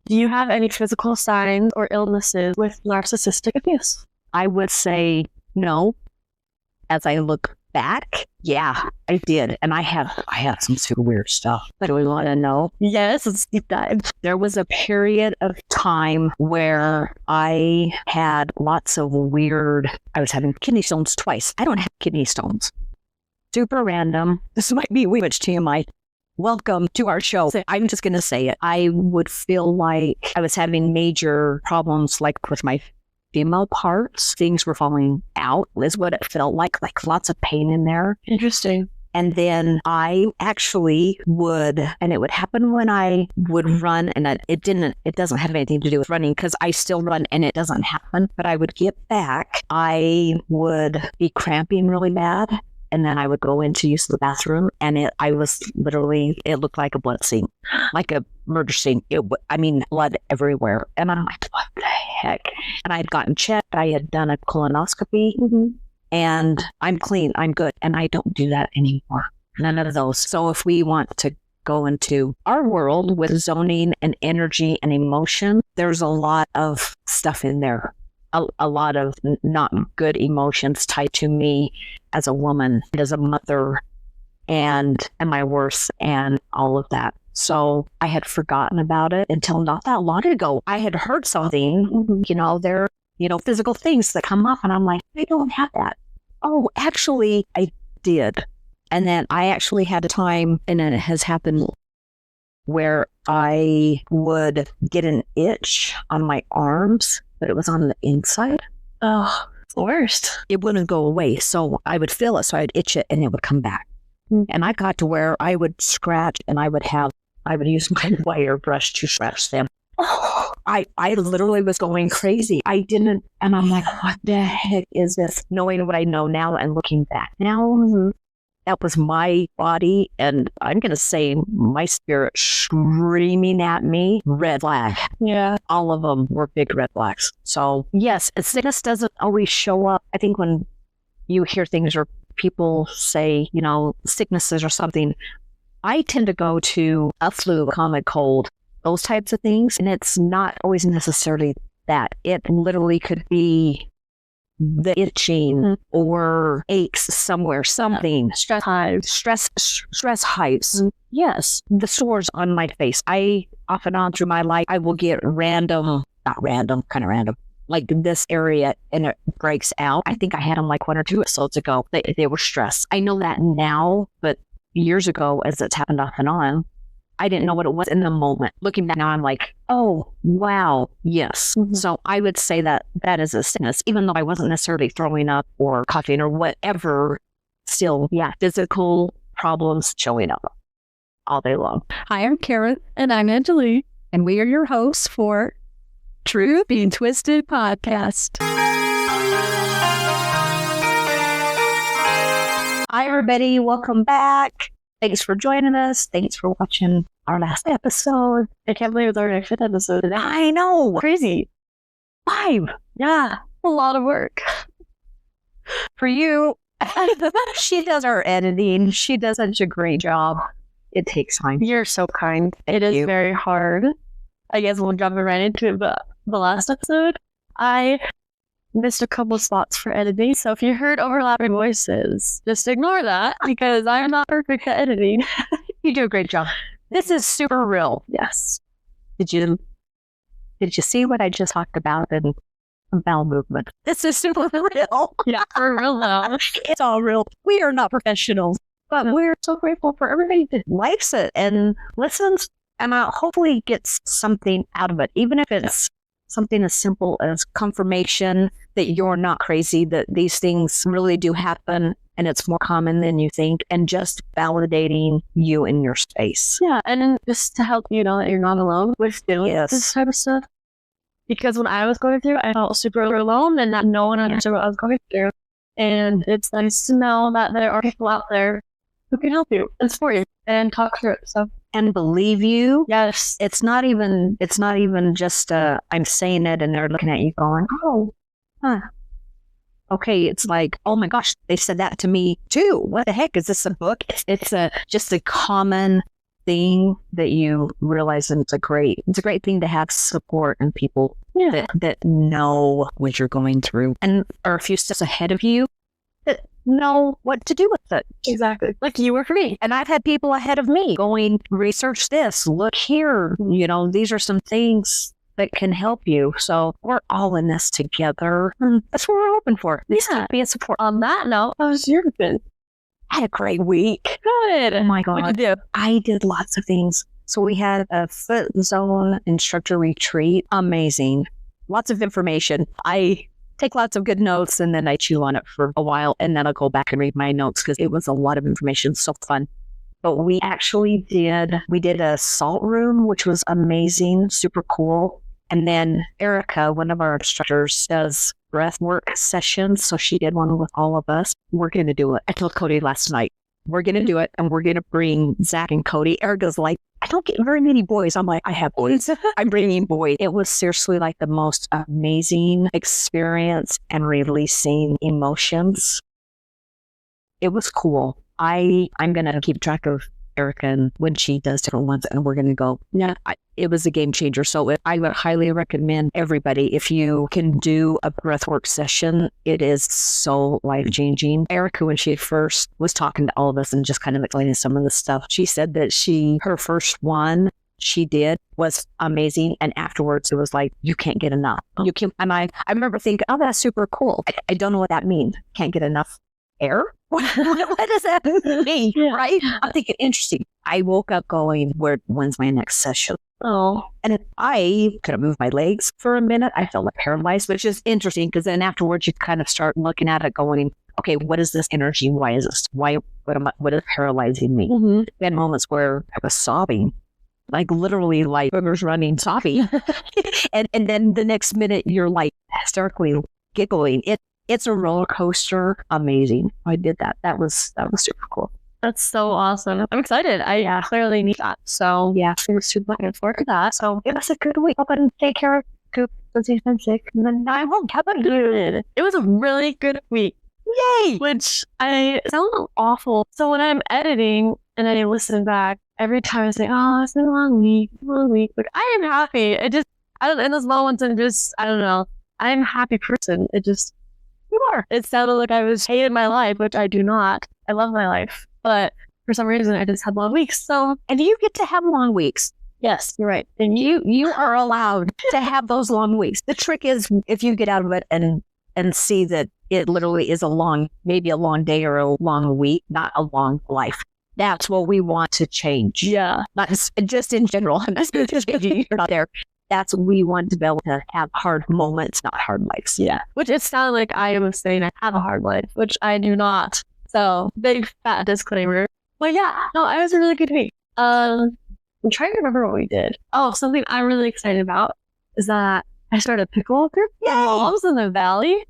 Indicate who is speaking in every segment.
Speaker 1: Do you have any physical signs or illnesses with narcissistic abuse?
Speaker 2: I would say no. As I look back, yeah, I did. And I have some super weird stuff. But do we want to know?
Speaker 1: Yes, let's deep dive.
Speaker 2: There was a period of time where I had lots of I was having kidney stones twice. I don't have kidney stones. Super random. This might be way much TMI. Welcome to our show. I'm just going to say it. I would feel like I was having major problems, like with my female parts. Things were falling out, is what it felt like lots of pain in there.
Speaker 1: Interesting.
Speaker 2: And then I actually would, and it would happen when I would run, and it doesn't have anything to do with running because I still run and it doesn't happen, but I would get back. I would be cramping really bad. And then I would go in to use the bathroom, and it looked like a blood scene, like a murder scene. Blood everywhere. And I'm like, what the heck? And I had gotten checked. I had done a colonoscopy, and I'm clean. I'm good. And I don't do that anymore. None of those. So if we want to go into our world with zoning and energy and emotion, there's a lot of stuff in there. A lot of not good emotions tied to me as a woman, as a mother, and my worth, and all of that. So I had forgotten about it until not that long ago. I had heard something, there are, physical things that come up, and I'm like, I don't have that. Oh, actually, I did. And then I actually had a time, and it has happened, where I would get an itch on my arms, but it was on the inside.
Speaker 1: Oh, it's the worst.
Speaker 2: It wouldn't go away. So I would feel it. So I'd itch it and it would come back. And I got to where I would scratch and I would use my wire brush to scratch them. Oh, I literally was going crazy. And I'm like, what the heck is this? Knowing what I know now and looking back now, that was my body, and I'm going to say my spirit screaming at me, red flag.
Speaker 1: Yeah.
Speaker 2: All of them were big red flags. So, yes, sickness doesn't always show up. I think when you hear things or people say, sicknesses or something, I tend to go to a flu, a common cold, those types of things, and it's not always necessarily that. It literally could be the itching or aches somewhere, something.
Speaker 1: Stress hives.
Speaker 2: Stress hives. Yes. The sores on my face. I off and on through my life, I will get kind of random, like this area, and it breaks out. I think I had them like 1 or 2 episodes ago. They were stress. I know that now, but years ago, as it's happened off and on, I didn't know what it was in the moment. Looking back now, I'm like, oh, wow, yes. So I would say that is a sickness, even though I wasn't necessarily throwing up or coughing or whatever. Still, physical problems showing up all day long.
Speaker 1: Hi, I'm Karen. And I'm Angeline. And we are your hosts for True Being Twisted Podcast.
Speaker 2: Hi, everybody. Welcome back. Thanks for joining us. Thanks for watching our last episode.
Speaker 1: I can't believe it's our 5th episode today.
Speaker 2: I know.
Speaker 1: Crazy.
Speaker 2: 5.
Speaker 1: Yeah. A lot of work.
Speaker 2: For you, she does our editing. She does such a great job. It takes time.
Speaker 1: You're so kind. It is very hard. I guess we'll jump right into the last episode. I missed a couple spots for editing, so if you heard overlapping voices, just ignore that because I am not perfect at editing.
Speaker 2: You do a great job. This is super real.
Speaker 1: Yes.
Speaker 2: Did you see what I just talked about in bowel movement? This is super real.
Speaker 1: Yeah, for real now.
Speaker 2: It's all real. We are not professionals, but we're so grateful for everybody that likes it and listens and hopefully gets something out of it, even if it's something as simple as confirmation that you're not crazy, that these things really do happen and it's more common than you think, and just validating you in your space.
Speaker 1: Yeah, and just to help you know that you're not alone with doing this type of stuff. Because when I was going through, I felt super alone and not no one understood what I was going through. And it's nice to know that there are people out there who can help you and support you and talk through it. So
Speaker 2: and believe you.
Speaker 1: Yes.
Speaker 2: It's not even just I'm saying it and they're looking at you going, oh, huh. Okay, it's like, oh my gosh, they said that to me too. What the heck? Is this a book? It's just a common thing that you realize, and it's a great thing to have support and people that know what you're going through and are a few steps ahead of you that know what to do with it.
Speaker 1: Exactly. Like you were for me.
Speaker 2: And I've had people ahead of me going, research this, look here, these are some things that can help you. So we're all in this together. That's what we're hoping for. This to be a support.
Speaker 1: On that note, how was your weekend?
Speaker 2: I had a great week.
Speaker 1: Good.
Speaker 2: Oh my God.
Speaker 1: What'd you do?
Speaker 2: I did lots of things. So we had a Foot Zone instructor retreat. Amazing. Lots of information. I take lots of good notes and then I chew on it for a while and then I'll go back and read my notes because it was a lot of information. So fun. But we actually did a salt room, which was amazing, super cool. And then Erica, one of our instructors, does breath work sessions. So she did one with all of us. We're going to do it. I told Cody last night, we're going to do it. And we're going to bring Zach and Cody. Erica's like, I don't get very many boys. I'm like, I have boys. I'm bringing boys. It was seriously like the most amazing experience and releasing emotions. It was cool. I'm going to keep track of Erica and when she does different ones and we're going to go. It was a game changer. So I would highly recommend everybody, if you can do a breathwork session, it is so life-changing. Erica, when she first was talking to all of us and just kind of explaining some of the stuff, she said that her first one she did was amazing. And afterwards it was like, you can't get enough. You can, and I remember thinking, oh, that's super cool. I don't know what that means. Can't get enough air? What does that mean? Yeah. Right? I'm thinking, interesting. I woke up going, when's my next session?
Speaker 1: Oh.
Speaker 2: And if I could have moved my legs for a minute, I felt like paralyzed, which is interesting because then afterwards you kind of start looking at it going, okay, what is this energy? Why is this? What is paralyzing me?
Speaker 1: Mm-hmm.
Speaker 2: We had moments where I was sobbing, like literally like boogers running, sobbing. and then the next minute you're like hysterically giggling. It's a roller coaster. Amazing. I did that. That was super cool.
Speaker 1: That's so awesome. I'm excited. I clearly need that. So
Speaker 2: yeah,
Speaker 1: I'm super looking forward to that. So it was a good week. Hope I didn't take care of Coop because he's been sick. And then now I'm home. How about you? It was a really good week.
Speaker 2: Yay!
Speaker 1: Which I sound awful. So when I'm editing and I listen back, every time I say, oh, it's been a long week. Like, I am happy. In those moments, I don't know. I'm a happy person. It sounded like I was hating my life, which I do not. I love my life. But for some reason, I just had long weeks. So,
Speaker 2: and you get to have long weeks.
Speaker 1: Yes, you're right.
Speaker 2: And you are allowed to have those long weeks. The trick is if you get out of it and see that it literally is maybe a long day or a long week, not a long life. That's what we want to change.
Speaker 1: Yeah.
Speaker 2: Not just in general. I'm not just you're not there. That's what we want to be able to have hard moments, not hard lives.
Speaker 1: Yeah. Which it sounded like I was saying I have a hard life, which I do not. So big fat disclaimer. But yeah, no, it was a really good week. I'm trying to remember what we did. Oh, something I'm really excited about is that I started a pickleball group.
Speaker 2: Yay!
Speaker 1: Moms in the Valley.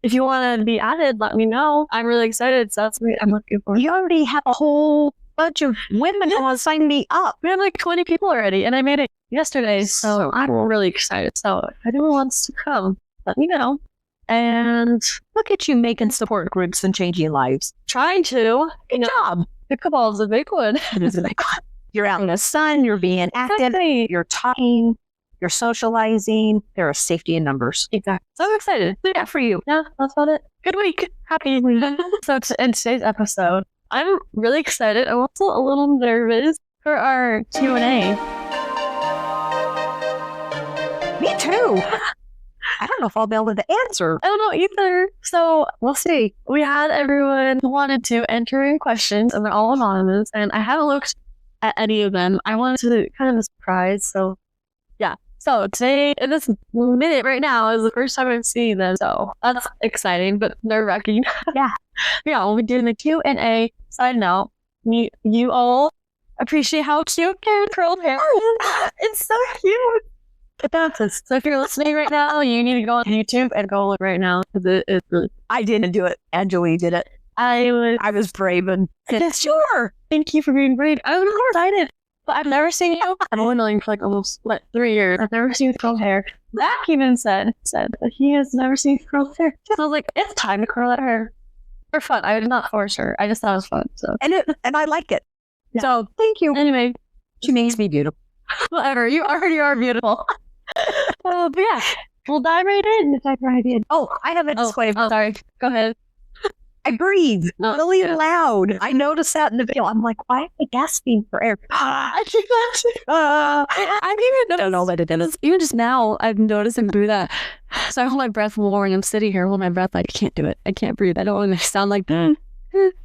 Speaker 1: If you want to be added, let me know. I'm really excited. So that's what I'm looking for.
Speaker 2: You already have a whole bunch of women who want to sign me up.
Speaker 1: We had like 20 people already, and I made it yesterday. So I'm really excited. So if anyone wants to come, let me know. And
Speaker 2: look at you making support groups and changing lives.
Speaker 1: Trying to.
Speaker 2: Good job.
Speaker 1: Pickleball is a big one.
Speaker 2: It is a big one. You're out in the sun. You're being active.
Speaker 1: Exactly.
Speaker 2: You're talking. You're socializing. There are safety in numbers.
Speaker 1: Exactly. So I'm excited.
Speaker 2: Yeah, for you.
Speaker 1: Yeah, that's about it. Good week. Happy. So to end today's episode, I'm really excited. I'm also a little nervous for our Q&A.
Speaker 2: Me too. I don't know if I'll be able to answer.
Speaker 1: I don't know either. So
Speaker 2: we'll see.
Speaker 1: We had everyone who wanted to enter in questions, and they're all anonymous, and I haven't looked at any of them. I wanted to kind of a surprise. So yeah. So today, in this minute right now, is the first time I'm seeing them. So that's exciting, but nerve-wracking.
Speaker 2: Yeah.
Speaker 1: Yeah, we'll be doing the Q&A. Side note, you all appreciate how cute Karen curled hair is. It's so cute. So if you're listening right now, you need to go on YouTube and go look right now because it's really.
Speaker 2: I didn't do it. Angela did it.
Speaker 1: I
Speaker 2: was brave and said, sure.
Speaker 1: Thank you for being brave. I was excited, but I've never seen you. I've only known you for like almost 3 years. I've never seen you with curled hair. Zach even said that he has never seen you curled hair. So I was like, it's time to curl that hair for fun. I did not force her. I just thought it was fun. So
Speaker 2: and I like it.
Speaker 1: Yeah.
Speaker 2: So thank you.
Speaker 1: Anyway,
Speaker 2: She makes me beautiful.
Speaker 1: Whatever, you already are beautiful. But yeah, we'll dive right in. Dive right in.
Speaker 2: Oh, I have a disclaimer.
Speaker 1: Oh, sorry. Go ahead.
Speaker 2: I breathe really
Speaker 1: yeah.
Speaker 2: loud. I noticed that in the video. I'm like, why am I gasping for air?
Speaker 1: I think that too. I don't know what it is. Even just now, I've noticed him do that. So I hold my breath more when I'm sitting here. Hold my breath like I can't do it. I can't breathe. I don't want to sound like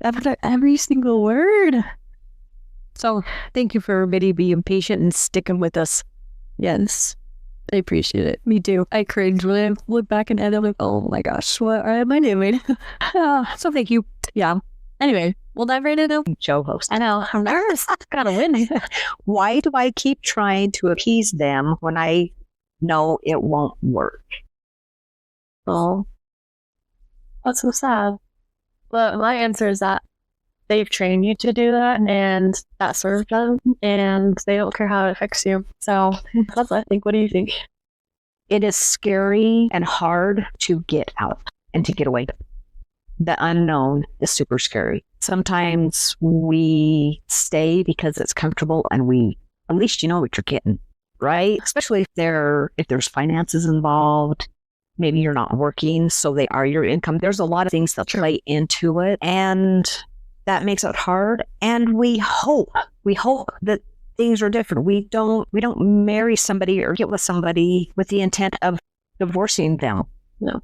Speaker 1: after every single word.
Speaker 2: So thank you for everybody being patient and sticking with us.
Speaker 1: Yes. I appreciate it. Me too. I cringe when I look back and I'm like, oh my gosh, what am I doing?
Speaker 2: So thank you.
Speaker 1: Yeah. Anyway, we'll dive right into
Speaker 2: Show host.
Speaker 1: I know. I'm nervous. Gotta win.
Speaker 2: Why do I keep trying to appease them when I know it won't work?
Speaker 1: Oh, that's so sad. But my answer is that they've trained you to do that, and that serves them, and they don't care how it affects you. So that's what I think. What do you think?
Speaker 2: It is scary and hard to get out and to get away. The unknown is super scary. Sometimes we stay because it's comfortable and at least you know what you're getting, right? Especially if there's finances involved. Maybe you're not working, so they are your income. There's a lot of things that play into it, and that makes it hard. And we hope that things are different. We don't marry somebody or get with somebody with the intent of divorcing them.
Speaker 1: No.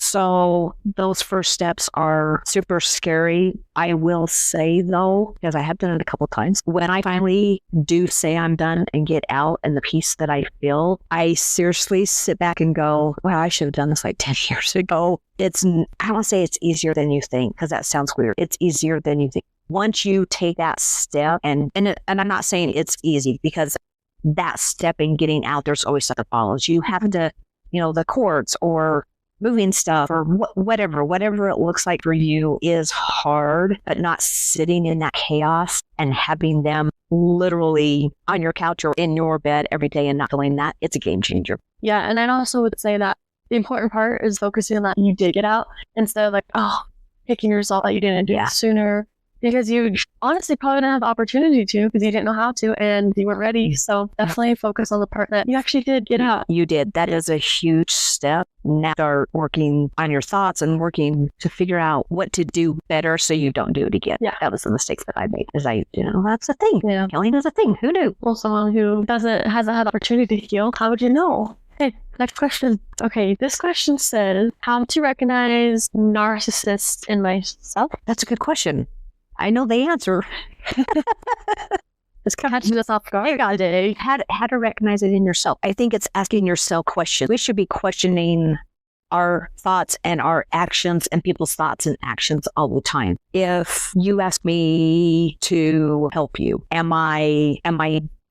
Speaker 2: So those first steps are super scary. I will say though, because I have done it a couple times, when I finally do say I'm done and get out and the peace that I feel, I seriously sit back and go, wow, I should have done this like 10 years ago. I don't want to say it's easier than you think, because that sounds weird. It's easier than you think. Once you take that step, and I'm not saying it's easy, because that step in getting out, there's always stuff that follows. You have to, the courts or moving stuff or whatever it looks like for you is hard, but not sitting in that chaos and having them literally on your couch or in your bed every day and not feeling that, it's a game changer.
Speaker 1: Yeah, and I also would say that the important part is focusing on that you did get out instead of like, kicking yourself that you didn't do it sooner. Because you honestly probably didn't have the opportunity to, because you didn't know how to and you weren't ready. So definitely focus on the part that you actually did get out.
Speaker 2: You did. That is a huge step. Now start working on your thoughts and working to figure out what to do better so you don't do it again.
Speaker 1: Yeah.
Speaker 2: That was the mistakes that I made. That's a thing.
Speaker 1: Yeah.
Speaker 2: Healing is a thing. Who knew?
Speaker 1: Well, someone who hasn't had the opportunity to heal, how would you know? Okay, next question. Okay, this question says, how to recognize narcissists in myself?
Speaker 2: That's a good question. I know the answer.
Speaker 1: It's catching us off guard.
Speaker 2: How to recognize it in yourself. I think it's asking yourself questions. We should be questioning our thoughts and our actions and people's thoughts and actions all the time. If you ask me to help you, am I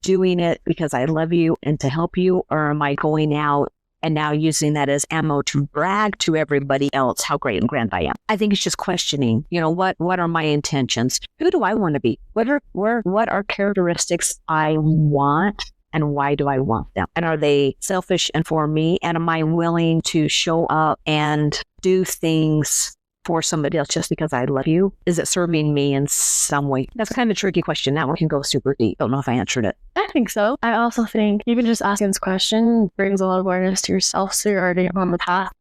Speaker 2: doing it because I love you and to help you, or am I going out and now using that as ammo to brag to everybody else how great and grand I am? I think it's just questioning, what are my intentions? Who do I want to be? What are characteristics I want, and why do I want them? And are they selfish and for me? And am I willing to show up and do things for somebody else just because I love you? Is it serving me in some way? That's kind of a tricky question. That one can go super deep. Don't know if I answered it.
Speaker 1: I think so. I also think even just asking this question brings a lot of awareness to yourself, so you're already on the path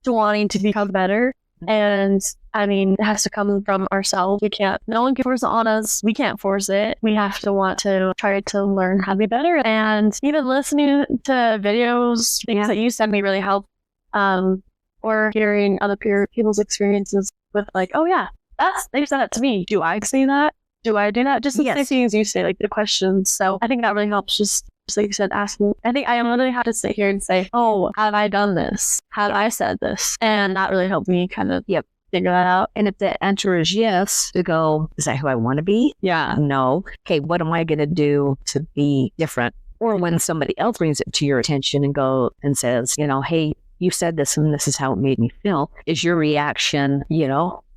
Speaker 1: to wanting to become better. And it has to come from ourselves. No one can force it on us. We can't force it. We have to want to try to learn how to be better. And even listening to videos, things that you send me really help. Or hearing other people's experiences with like, oh yeah, they said that to me. Do I say that? Do I do that? Just the same things you say, like the questions. So I think that really helps. Just like you said, asking. I think I literally have to sit here and say, oh, have I done this? Have I said this? And that really helped me kind of figure that out.
Speaker 2: And if the answer is yes, to go, is that who I want to be?
Speaker 1: Yeah.
Speaker 2: No. Okay, what am I going to do to be different? Or when somebody else brings it to your attention and says, hey, you said this and this is how it made me feel. Is your reaction,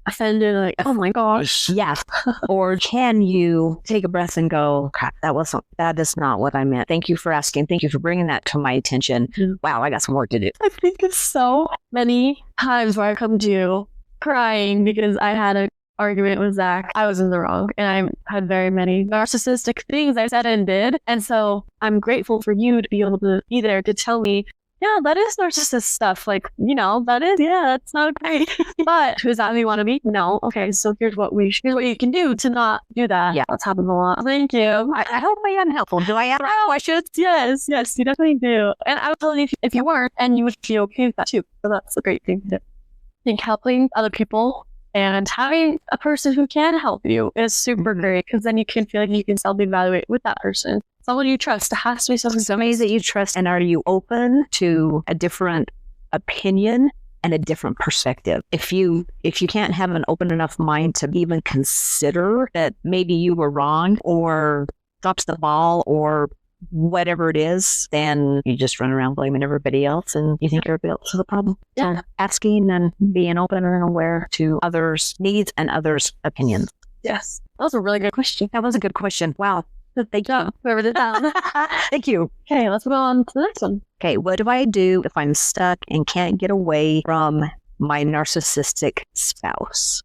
Speaker 1: offended, like, oh my gosh.
Speaker 2: Yes. Or can you take a breath and go, crap, that is not what I meant. Thank you for asking. Thank you for bringing that to my attention. Wow, I got some work to do.
Speaker 1: I think it's so many times where I come to you crying because I had a argument with Zach, I was in the wrong, and I had very many narcissistic things I said and did. And so I'm grateful for you to be able to be there to tell me, yeah, that is narcissist stuff. Like, that is, that's not great. But does that mean you want to be? No. Okay, so here's what you can do to not do that.
Speaker 2: Yeah.
Speaker 1: That's happened a lot. Thank you.
Speaker 2: I hope I am helpful. Do I ask questions?
Speaker 1: Yes, you definitely do. And I was telling you if you weren't, and you would be okay with that too. So that's a great thing to do. I think helping other people and having a person who can help you is super great, because then you can feel like you can self-evaluate with that person. Someone you trust. It has to be
Speaker 2: somebody that you trust. And are you open to a different opinion and a different perspective? If you can't have an open enough mind to even consider that maybe you were wrong or dropped the ball or whatever it is, then you just run around blaming everybody else and you think everybody else is the problem.
Speaker 1: Yeah.
Speaker 2: So asking and being open and aware to others' needs and others' opinions.
Speaker 1: Yes. That was a really good question.
Speaker 2: That was a good question. Wow.
Speaker 1: Thank you. Whoever did that.
Speaker 2: Thank you.
Speaker 1: Okay, let's go on to the next one.
Speaker 2: Okay, what do I do if I'm stuck and can't get away from my narcissistic spouse?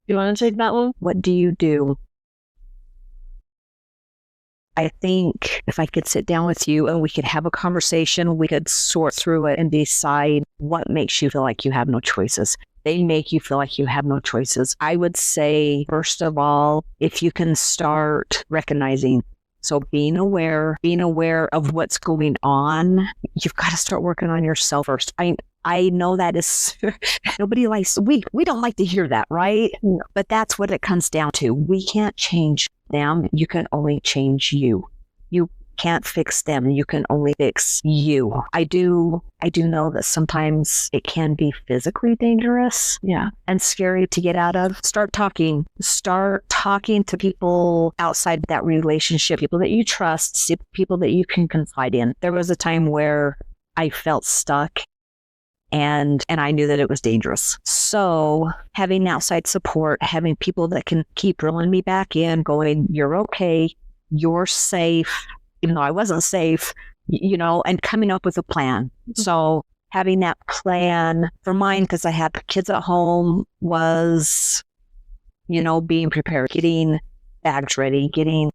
Speaker 1: You want to take that one?
Speaker 2: What do you do? I think if I could sit down with you and we could have a conversation, we could sort through it and decide what makes you feel like you have no choices. They make you feel like you have no choices. I would say, first of all, if you can start recognizing, so being aware of what's going on, you've got to start working on yourself first. I know that is, nobody likes, we don't like to hear that, right?
Speaker 1: No.
Speaker 2: But that's what it comes down to. We can't change them. You can only change you. You can't fix them. You can only fix you. I do know that sometimes it can be physically dangerous, and scary to get out of. Start talking to people outside that relationship, people that you trust, people that you can confide in. There was a time where I felt stuck and I knew that it was dangerous. So having outside support, having people that can keep drilling me back in, going, you're okay, you're safe, even though I wasn't safe, and coming up with a plan. So having that plan for mine, because I had kids at home, was, being prepared, getting bags ready, getting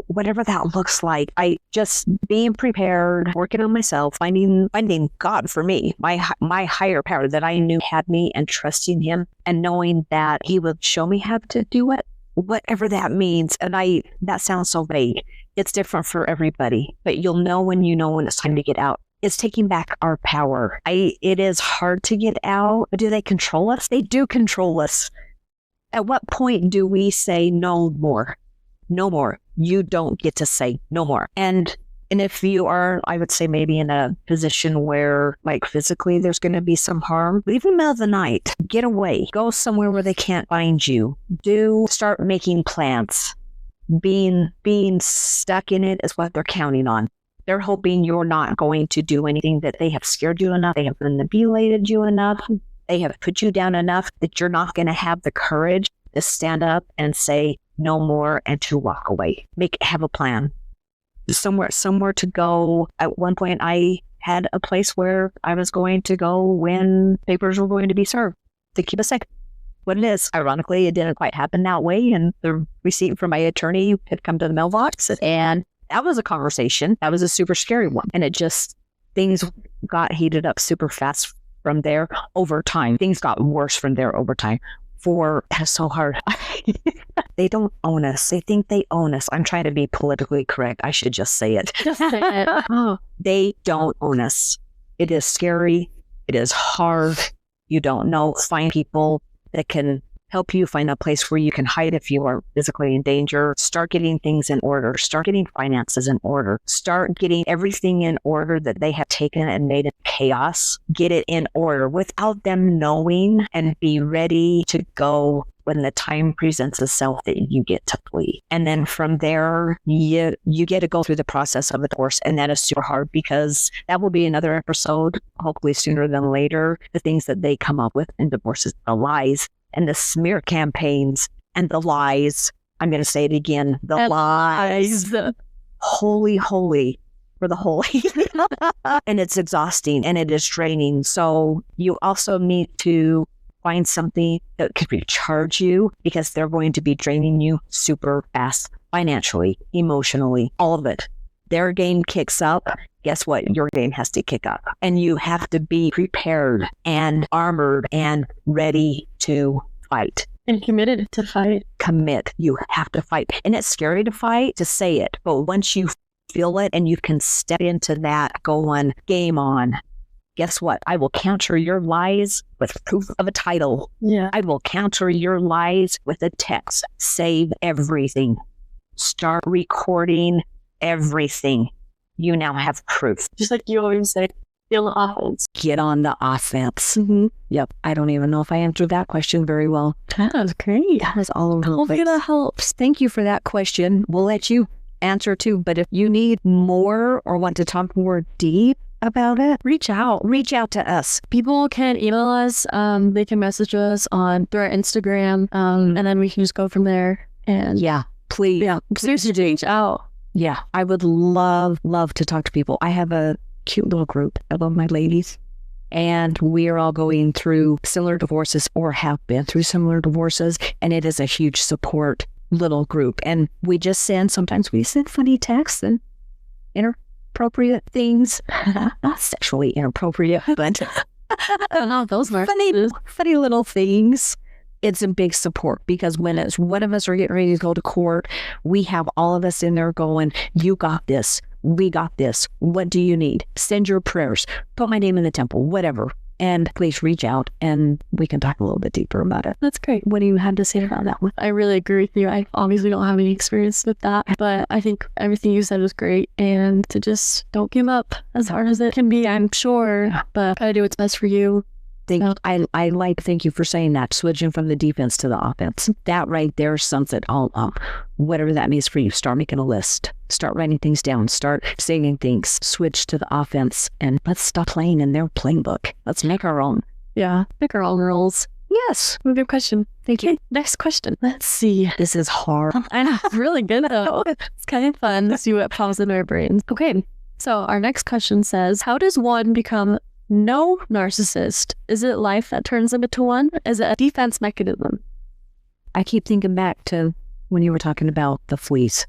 Speaker 2: whatever that looks like. I just being prepared, working on myself, finding God for me, my higher power that I knew had me, and trusting him and knowing that he would show me how to do it, whatever that means. And that sounds so vague. It's different for everybody, but you'll know when it's time to get out. It's taking back our power. It is hard to get out, but do they control us? They do control us. At what point do we say no more? No more. You don't get to say no more. And if you are, I would say, maybe in a position where, like, physically there's going to be some harm, leave in the middle of the night. Get away. Go somewhere where they can't find you. Start making plans. Being stuck in it is what they're counting on. They're hoping you're not going to do anything, that they have scared you enough, they have manipulated you enough, they have put you down enough that you're not going to have the courage to stand up and say no more and to walk away. Have a plan. Somewhere to go. At one point, I had a place where I was going to go when papers were going to be served to keep us safe. What it is, ironically, it didn't quite happen that way, and the receipt from my attorney had come to the mailbox, and that was a conversation. That was a super scary one, and things got heated up super fast from there over time. Things got worse from there over time. That's so hard. They don't own us. They think they own us. I'm trying to be politically correct. I should just say it.
Speaker 1: Just say it.
Speaker 2: Oh, they don't own us. It is scary. It is hard. You don't know. Find people that can help you, find a place where you can hide if you are physically in danger. Start getting things in order. Start getting finances in order. Start getting everything in order that they have taken and made it chaos. Get it in order without them knowing, and be ready to go when the time presents itself that you get to flee. And then from there, you get to go through the process of a divorce. And that is super hard, because that will be another episode, hopefully sooner than later. The things that they come up with in divorces, the lies and the smear campaigns and the lies. I'm going to say it again. The lies. Holy for the holy. And it's exhausting and it is draining. So you also need to find something that could recharge you because they're going to be draining you super fast, financially, emotionally, all of it. Their game kicks up. Guess what? Your game has to kick up. And you have to be prepared and armored and ready to fight.
Speaker 1: And committed to fight.
Speaker 2: Commit. You have to fight. And it's scary to fight, to say it. But once you feel it and you can step into that, go on, game on. Guess what? I will counter your lies with proof of a title.
Speaker 1: Yeah.
Speaker 2: I will counter your lies with a text. Save everything. Start recording everything. You now have proof.
Speaker 1: Just like you always say, feel the offense.
Speaker 2: Get on the offense.
Speaker 1: Mm-hmm.
Speaker 2: Yep. I don't even know if I answered that question very well.
Speaker 1: That was great.
Speaker 2: That was all over the
Speaker 1: Hopefully
Speaker 2: place.
Speaker 1: that helps.
Speaker 2: Thank you for that question. We'll let you answer too. But if you need more or want to talk more deep about it,
Speaker 1: Reach out.
Speaker 2: reach out to us.
Speaker 1: People can email us. They can message us through our Instagram. And then we can just go from there. And
Speaker 2: Yeah, please.
Speaker 1: yeah, seriously, reach out.
Speaker 2: Yeah, I would love to talk to people. I have a cute little group of my ladies, and we are all going through similar divorces or have been through similar divorces, and it is a huge support little group. And sometimes we send funny texts and inappropriate things, not sexually inappropriate, but
Speaker 1: Oh, those were
Speaker 2: funny little things. It's a big support because when it's one of us are getting ready to go to court, we have all of us in there going, you got this. We got this. What do you need? Send your prayers. Put my name in the temple, whatever. And please reach out and we can talk a little bit deeper about it.
Speaker 1: That's great.
Speaker 2: What do you have to say about that one?
Speaker 1: I really agree with you. I obviously don't have any experience with that, but I think everything you said was great. And to just don't give up, as hard as it can be, I'm sure, but try to do what's best for you.
Speaker 2: Thank you for saying that, switching from the defense to the offense. That right there sums it all up. Whatever that means for you, start making a list. Start writing things down. Start saying things. Switch to the offense. And let's stop playing in their playbook. Let's make our own.
Speaker 1: Yeah, pick our own rules.
Speaker 2: Yes.
Speaker 1: Good question.
Speaker 2: Thank you.
Speaker 1: Okay, next question. Let's see.
Speaker 2: This is hard.
Speaker 1: I know, it's really good though. It's kind of fun to see what pops in our brains. Okay, so our next question says, how does one become no narcissist? Is it life that turns them into one? Is it a defense mechanism?
Speaker 2: I keep thinking back to when you were talking about the fleas.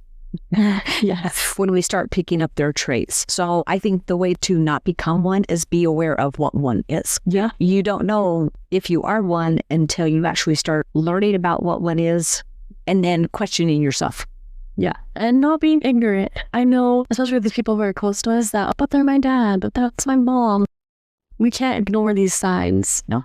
Speaker 1: Yes.
Speaker 2: When we start picking up their traits. So I think the way to not become one is be aware of what one is.
Speaker 1: Yeah.
Speaker 2: You don't know if you are one until you actually start learning about what one is and then questioning yourself.
Speaker 1: Yeah. And not being ignorant. I know, especially with these people very close to us, that, but they're my dad, but that's my mom. We can't ignore these signs.
Speaker 2: No.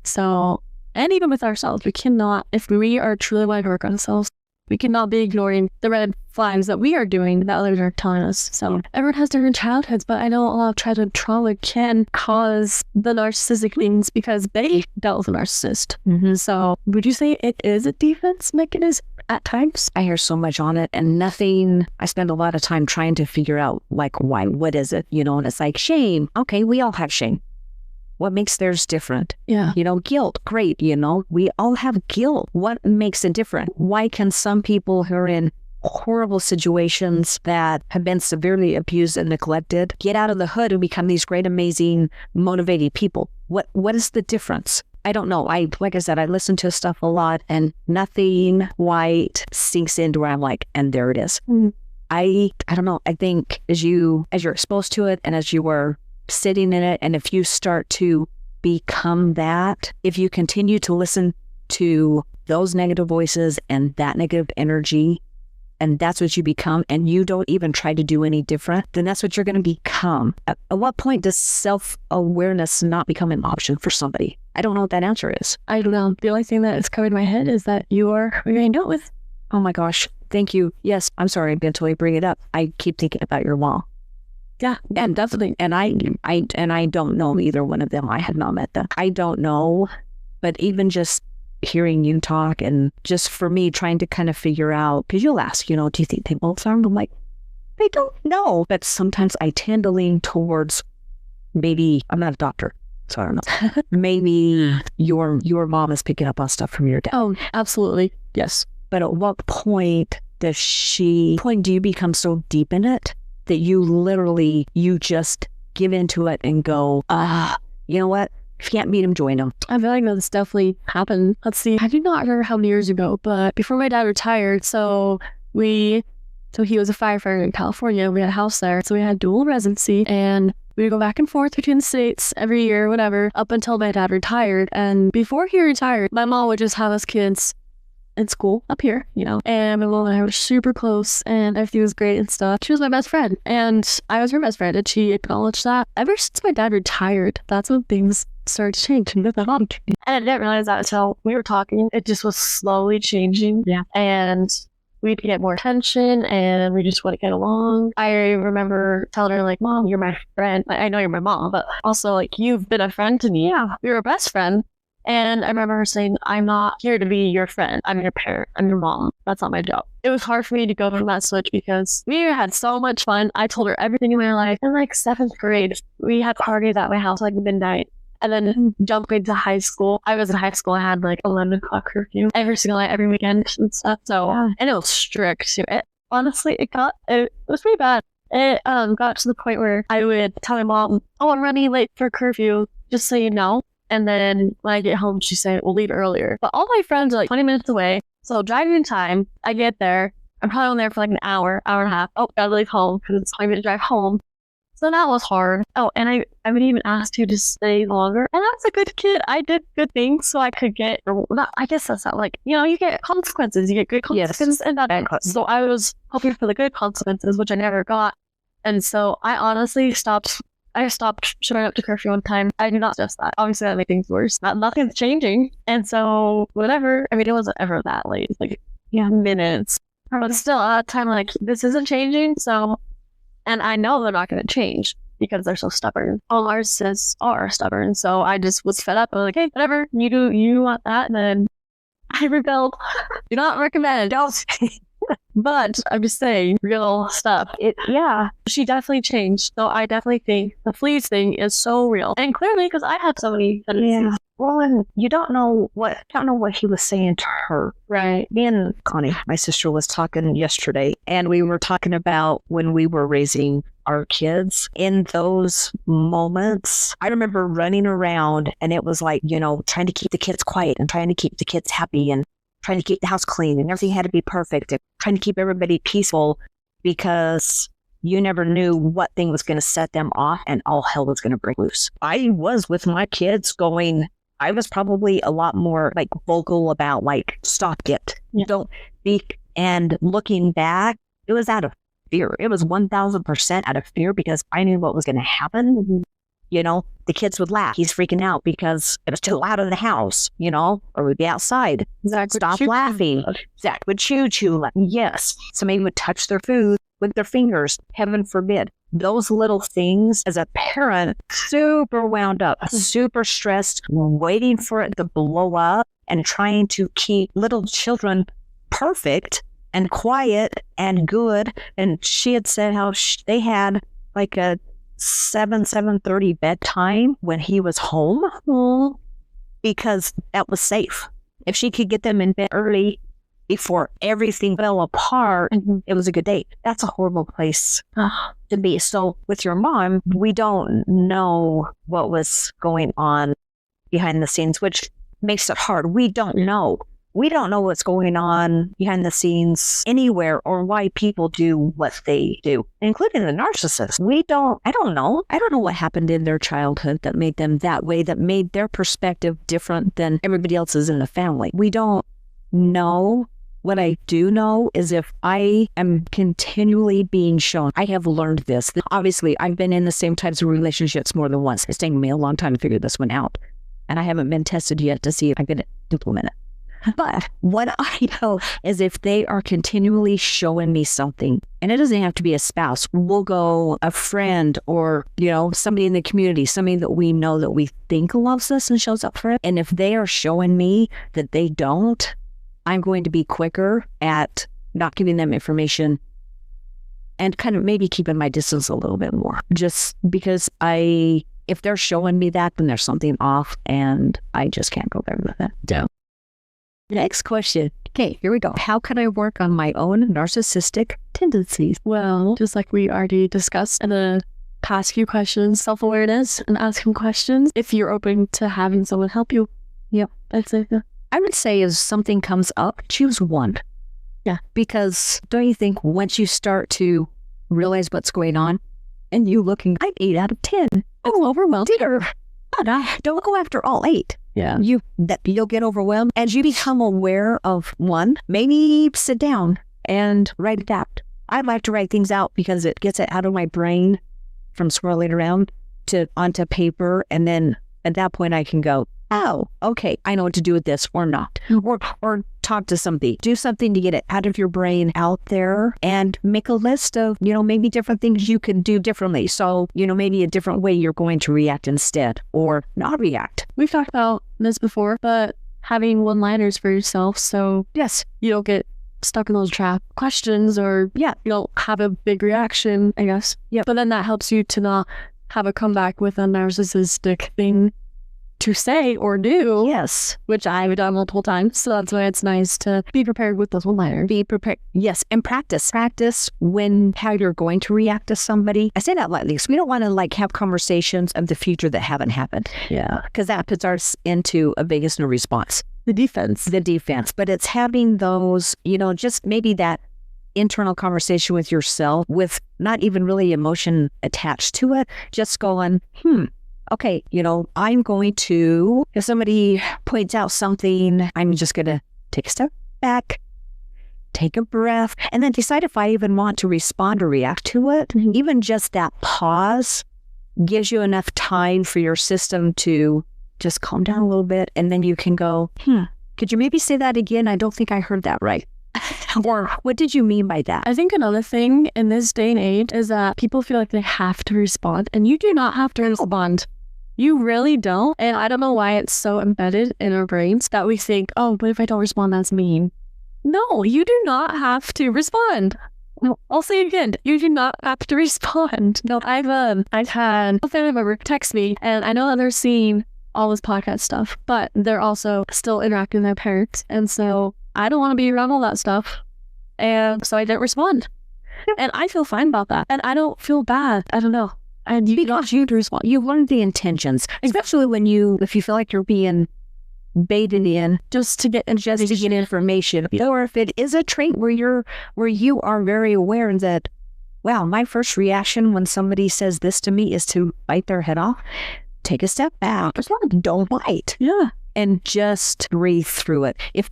Speaker 1: So, and even with ourselves, we cannot, if we are truly want to work on ourselves, we cannot be ignoring the red flags that we are doing that others are telling us. So everyone has different childhoods, but I know a lot of childhood trauma can cause the narcissistic things because they dealt with a narcissist.
Speaker 2: Mm-hmm.
Speaker 1: So would you say it is a defense mechanism at times?
Speaker 2: I hear so much on it and nothing. I spend a lot of time trying to figure out like why, what is it, and it's like shame. Okay, we all have shame. What makes theirs different?
Speaker 1: Yeah.
Speaker 2: Guilt. Great. We all have guilt. What makes it different? Why can some people who are in horrible situations that have been severely abused and neglected get out of the hood and become these great, amazing, motivating people? What is the difference? I don't know. Like I said, I listen to stuff a lot and nothing white sinks into where I'm like, and there it is.
Speaker 1: Mm.
Speaker 2: I don't know. I think as you're exposed to it and as you were sitting in it, and if you start to become that, if you continue to listen to those negative voices and that negative energy, and that's what you become, and you don't even try to do any different, then that's what you're going to become. At what point does self-awareness not become an option for somebody? I don't know what that answer is.
Speaker 1: I don't know. The only thing that is covered in my head is that you are who you're hanging out with.
Speaker 2: Oh my gosh. Thank you. Yes, I'm sorry. I didn't totally bring it up. I keep thinking about your wall.
Speaker 1: Yeah, definitely.
Speaker 2: And I don't know either one of them. I have not met them. I don't know, but even just hearing you talk and just for me trying to kind of figure out, because you'll ask, do you think they both are? I'm like, I don't know. But sometimes I tend to lean towards maybe, I'm not a doctor, so I don't know. Maybe your mom is picking up on stuff from your dad.
Speaker 1: Oh, absolutely. Yes.
Speaker 2: But at what point do you become so deep in it that you just give into it and go, you know what? If you can't beat them, join them.
Speaker 1: I feel like that's definitely happened. Let's see. I do not remember how many years ago, but before my dad retired, so he was a firefighter in California. We had a house there. So we had dual residency, and we would go back and forth between the states every year, whatever, up until my dad retired. And before he retired, my mom would just have us kids in school up here, and my mom and I were super close and everything was great and stuff. She was my best friend and I was her best friend, and she acknowledged that. Ever since my dad retired, that's when things started to change. And I didn't realize that until we were talking. It just was slowly changing.
Speaker 2: Yeah.
Speaker 1: And we'd get more attention and we just want to get along. I remember telling her, like, Mom, you're my friend. I know you're my mom, but also, like, you've been a friend to me. Yeah. You're a best friend. And I remember her saying, I'm not here to be your friend. I'm your parent. I'm your mom. That's not my job. It was hard for me to go from that switch because we had so much fun. I told her everything in my life. In like 7th grade, we had parties at my house like midnight. And then jumping to high school. I was in high school. I had like 11 o'clock curfew every single night, every weekend and stuff. So, and it was strict too. Honestly, it was pretty bad. It got to the point where I would tell my mom, oh, I'm running late for curfew, just so you know. And then when I get home, she'd say, we'll leave earlier. But all my friends are like 20 minutes away. So driving time, I get there. I'm probably on there for like an hour and a half. Oh, gotta leave home because it's 20 minute drive home. So that was hard. Oh, and I would even ask you to stay longer. And I was a good kid. I did good things so I could get, I guess that's not like, you get consequences. You get good consequences and bad consequences. So I was hoping for the good consequences, which I never got. And so I honestly stopped showing up to curfew on time. I do not stress that. Obviously, that made things worse. Nothing's changing. And so, whatever. I mean, it wasn't ever that late. Like, minutes. But still, at that time, like, this isn't changing. So, and I know they're not going to change because they're so stubborn. All narcissists are stubborn. So I just was fed up. I was like, hey, whatever. You want that? And then I rebelled. Do not recommend. Don't. But I'm just saying, real stuff. She definitely changed. So I definitely think the fleas thing is so real. And clearly, because I have so many tendencies.
Speaker 2: Yeah. Well, and you don't know what he was saying to her.
Speaker 1: Right.
Speaker 2: Me and Connie, my sister, was talking yesterday, and we were talking about when we were raising our kids. In those moments, I remember running around, and it was like, trying to keep the kids quiet and trying to keep the kids happy and trying to keep the house clean, and everything had to be perfect, and trying to keep everybody peaceful because you never knew what thing was going to set them off and all hell was going to break loose. I was with my kids I was probably a lot more like vocal about like, stop it.
Speaker 1: Yeah.
Speaker 2: Don't speak. And looking back, it was out of fear. It was 1000% out of fear because I knew what was going to happen.
Speaker 1: Mm-hmm.
Speaker 2: The kids would laugh. He's freaking out because it was too loud in the house, or we'd be outside.
Speaker 1: Zach
Speaker 2: Stop laughing. Zach would chew. Yes. Somebody would touch their food with their fingers. Heaven forbid. Those little things, as a parent, super wound up, super stressed, waiting for it to blow up and trying to keep little children perfect and quiet and good. And she had said how they had like a 7:30 bedtime when he was home because that was safe. If she could get them in bed early before everything fell apart, it was a good day. That's a horrible place to be. So with your mom, we don't know what was going on behind the scenes, which makes it hard. We don't know. We don't know what's going on behind the scenes anywhere or why people do what they do, including the narcissists. I don't know. I don't know what happened in their childhood that made them that way, that made their perspective different than everybody else's in the family. We don't know. What I do know is if I am continually being shown, I have learned this. Obviously, I've been in the same types of relationships more than once. It's taken me a long time to figure this one out. And I haven't been tested yet to see if I'm going to implement it. But what I know is if they are continually showing me something, and it doesn't have to be a spouse, we'll go a friend or, somebody in the community, somebody that we know that we think loves us and shows up for it. And if they are showing me that they don't, I'm going to be quicker at not giving them information and kind of maybe keeping my distance a little bit more. Just because if they're showing me that, then there's something off and I just can't go there with it.
Speaker 1: Yeah.
Speaker 2: Next question. Okay, here we go. How can I work on my own narcissistic tendencies?
Speaker 1: Well, just like we already discussed in the ask you questions, self-awareness, and ask him questions if you're open to having someone help you.
Speaker 2: Yep.
Speaker 1: I'd say that.
Speaker 2: I would say if something comes up, choose one.
Speaker 1: Yeah.
Speaker 2: Because don't you think once you start to realize what's going on and you looking, I'm 8 out of 10. Oh, overwhelmed. Dear. Don't go after all 8.
Speaker 1: Yeah.
Speaker 2: You'll get overwhelmed as you become aware of one. Maybe sit down and write it out. I like to write things out because it gets it out of my brain from swirling around onto paper, and then at that point I can go, oh, okay, I know what to do with this or not. Or talk to somebody. Do something to get it out of your brain, out there, and make a list of, maybe different things you can do differently. So, maybe a different way you're going to react instead or not react.
Speaker 1: We've talked about this before, but having one-liners for yourself so
Speaker 2: yes,
Speaker 1: you don't get stuck in those trap questions or you don't have a big reaction, I guess.
Speaker 2: Yeah.
Speaker 1: But then that helps you to not have a comeback with a narcissistic thing to say or do.
Speaker 2: Yes.
Speaker 1: Which I've done multiple times. So that's why it's nice to be prepared with those one-liners.
Speaker 2: Be prepared. Yes. And practice. Practice how you're going to react to somebody. I say that lightly because we don't want to have conversations of the future that haven't happened.
Speaker 1: Yeah.
Speaker 2: Because that puts us into a vagus nerve response.
Speaker 1: The defense.
Speaker 2: But it's having those, just maybe that internal conversation with yourself with not even really emotion attached to it. Just going, okay, I'm going to, if somebody points out something, I'm just going to take a step back, take a breath, and then decide if I even want to respond or react to it. Mm-hmm. Even just that pause gives you enough time for your system to just calm down a little bit. And then you can go, could you maybe say that again? I don't think I heard that right. Or what did you mean by that?
Speaker 1: I think another thing in this day and age is that people feel like they have to respond, and you do not have to respond. You really don't. And I don't know why it's so embedded in our brains that we think, oh, but if I don't respond, that's mean. No, you do not have to respond. No, I'll say it again. You do not have to respond. No, I've had a family member text me, and I know that they're seeing all this podcast stuff, but they're also still interacting with their parents. And so I don't want to be around all that stuff. And so I didn't respond. And I feel fine about that. And I don't feel bad. I don't know. And you don't have to respond.
Speaker 2: You learn the intentions, especially if you feel like you're being baited in just to get information. Or if it is a trait where you are very aware that, wow, my first reaction when somebody says this to me is to bite their head off. Take a step back. Don't bite.
Speaker 1: Yeah.
Speaker 2: And just breathe through it. If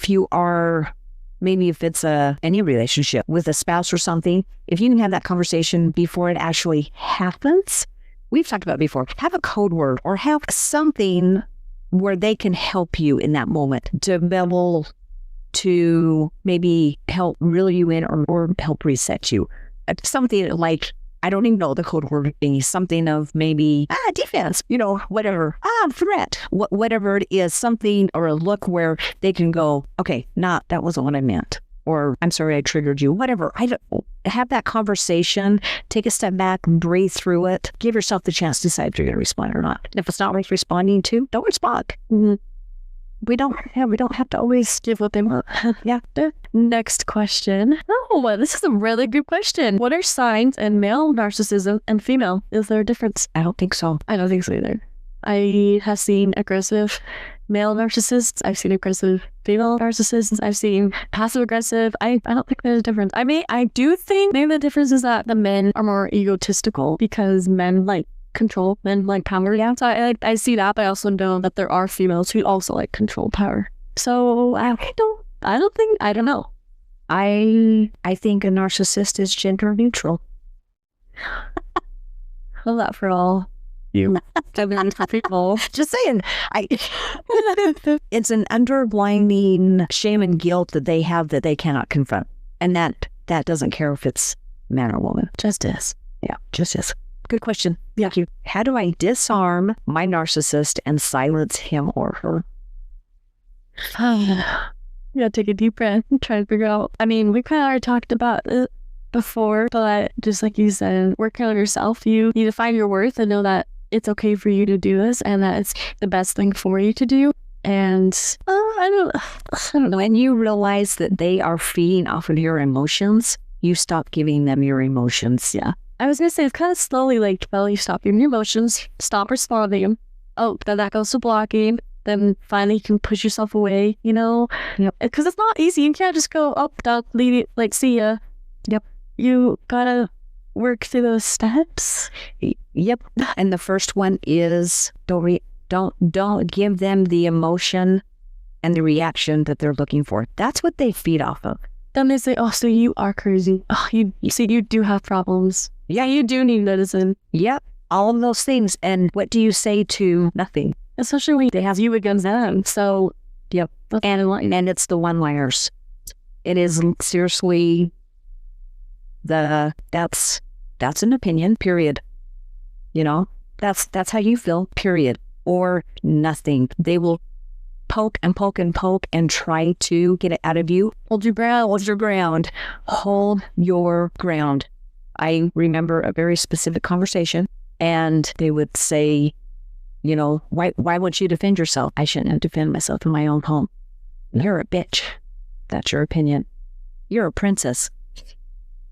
Speaker 2: you are, maybe if it's any relationship with a spouse or something, if you can have that conversation before it actually happens, we've talked about it before, have a code word or have something where they can help you in that moment to be able to maybe help reel you in or help reset you. Something like, I don't even know the code word would be, something of maybe, defense, whatever, threat, whatever it is, something or a look where they can go, okay, that wasn't what I meant. Or I'm sorry I triggered you, whatever. Have that conversation, take a step back, breathe through it, give yourself the chance to decide if you're going to respond or not. And if it's not worth responding to, don't respond.
Speaker 1: Mm-hmm.
Speaker 2: We don't have to always
Speaker 1: give what they want.
Speaker 2: Yeah.
Speaker 1: Next question. Oh, this is a really good question. What are signs in male narcissism and female? Is there a difference?
Speaker 2: I don't think so.
Speaker 1: I don't think so either. I have seen aggressive male narcissists. I've seen aggressive female narcissists. I've seen passive aggressive. I don't think there's a difference. I do think maybe the difference is that the men are more egotistical because men like control, men like power. Yeah. So I see that, but I also know that there are females who also like control power. So I don't know.
Speaker 2: I think a narcissist is gender neutral.
Speaker 1: Love that for all you people.
Speaker 2: Just saying. It's an underlying shame and guilt that they have that they cannot confront. And that doesn't care if it's man or woman.
Speaker 1: Just is.
Speaker 2: Yeah, just is. Good question.
Speaker 1: Yeah.
Speaker 2: Thank you. How do I disarm my narcissist and silence him or her?
Speaker 1: You gotta take a deep breath and try to figure out. We kind of already talked about it before, but just like you said, working on yourself. You need to find your worth and know that it's okay for you to do this and that it's the best thing for you to do. And I don't know.
Speaker 2: And you realize that they are feeding off of your emotions. You stop giving them your emotions.
Speaker 1: Yeah. I was gonna say it's kind of slowly like, well, you stop your emotions, stop responding. Oh, then that goes to blocking. Then finally you can push yourself away, you know?
Speaker 2: Yep.
Speaker 1: Because it's not easy. You can't just go up, down, leave it, like, see ya.
Speaker 2: Yep.
Speaker 1: You gotta work through those steps.
Speaker 2: Yep. And the first one is don't give them the emotion and the reaction that they're looking for. That's what they feed off of.
Speaker 1: Then they say, oh, so you are crazy. Oh, you see, you do have problems. Yeah, you do need medicine.
Speaker 2: Yep. All of those things. And what do you say to nothing?
Speaker 1: Especially when they have you against them. So,
Speaker 2: yep. And it's the one-liners. It is seriously that's an opinion, period. You know, that's how you feel, period. Or nothing. They will poke and poke and poke and try to get it out of you. Hold your ground. Hold your ground. Hold your ground. I remember a very specific conversation, and they would say, you know, why won't you defend yourself? I shouldn't have defended myself in my own home. You're a bitch. That's your opinion. You're a princess.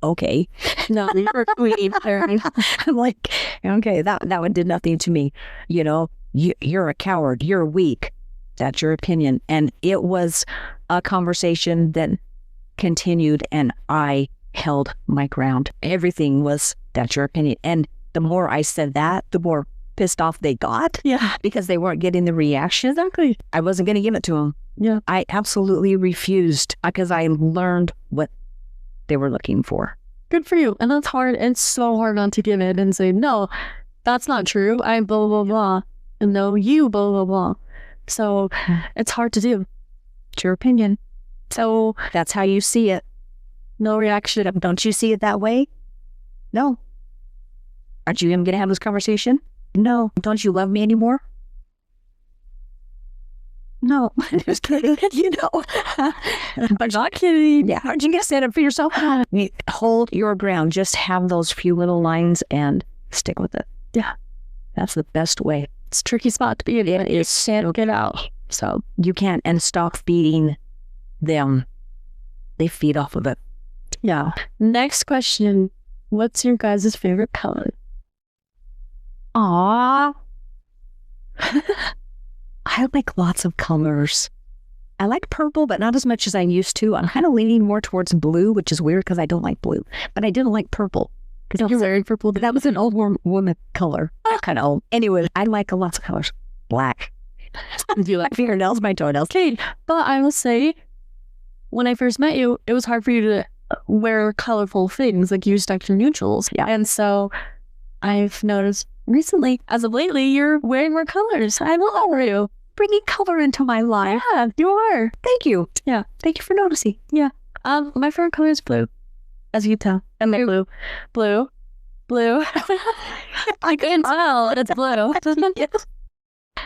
Speaker 2: Okay.
Speaker 1: No, you're a queen.
Speaker 2: I'm like, okay, that one did nothing to me. You know, you're a coward. You're weak. That's your opinion. And it was a conversation that continued, and I held my ground. Everything was, that's your opinion. And the more I said that, the more pissed off they got.
Speaker 1: Yeah.
Speaker 2: Because they weren't getting the reaction.
Speaker 1: Exactly.
Speaker 2: I wasn't going to give it to them.
Speaker 1: Yeah.
Speaker 2: I absolutely refused because I learned what they were looking for.
Speaker 1: Good for you. And that's hard. It's so hard not to give it and say, no, that's not true. I'm blah, blah, blah. And no, you blah, blah, blah. So it's hard to do.
Speaker 2: It's your opinion.
Speaker 1: So
Speaker 2: that's how you see it.
Speaker 1: No reaction.
Speaker 2: Don't you see it that way? No. Aren't you even going to have this conversation? No. Don't you love me anymore? No. Just kidding. You know.
Speaker 1: I'm not kidding.
Speaker 2: Yeah. Aren't you going to stand up for yourself? Hold your ground. Just have those few little lines and stick with it.
Speaker 1: Yeah.
Speaker 2: That's the best way.
Speaker 1: It's a tricky spot to be in. You can't get out.
Speaker 2: So you can't. And stop feeding them. They feed off of it.
Speaker 1: Yeah. Next question. What's your guys' favorite color?
Speaker 2: Aww. I like lots of colors. I like purple, but not as much as I used to. I'm kind of leaning more towards blue, which is weird because I don't like blue. But I didn't like purple.
Speaker 1: Because you're wearing purple.
Speaker 2: That was an old woman color. Kind of old. Anyway, I like lots of colors. Black.
Speaker 1: Do you like
Speaker 2: my fingernails, my toenails?
Speaker 1: Okay, but I will say, when I first met you, it was hard for you to wear colorful things, like you stuck to neutrals.
Speaker 2: Yeah.
Speaker 1: And so I've noticed recently, as of lately, you're wearing more colors. I love you.
Speaker 2: Bringing color into my life.
Speaker 1: Yeah, you are.
Speaker 2: Thank you.
Speaker 1: Yeah.
Speaker 2: Thank you for noticing.
Speaker 1: Yeah. My favorite color is blue, as you can tell. And blue. I can tell it's blue.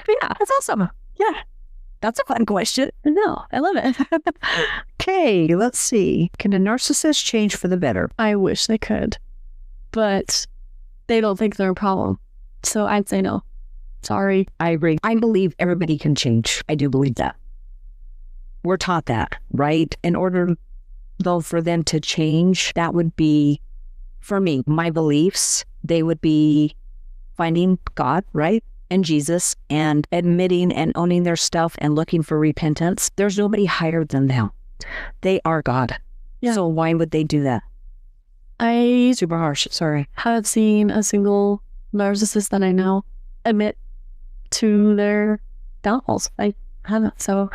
Speaker 2: Yeah, that's awesome.
Speaker 1: Yeah.
Speaker 2: That's a fun question.
Speaker 1: No, I love it.
Speaker 2: Okay, let's see. Can a narcissist change for the better?
Speaker 1: I wish they could, but they don't think they're a problem. So I'd say no. Sorry.
Speaker 2: I agree. I believe everybody can change. I do believe that. We're taught that, right? In order, though, for them to change, that would be, for me, my beliefs, they would be finding God, right? And Jesus, and admitting and owning their stuff and looking for repentance. There's nobody higher than them. They are God.
Speaker 1: Yeah.
Speaker 2: So why would they do that? Super harsh. Sorry.
Speaker 1: Haven't seen a single narcissist that I know admit to their downfalls. I haven't. So,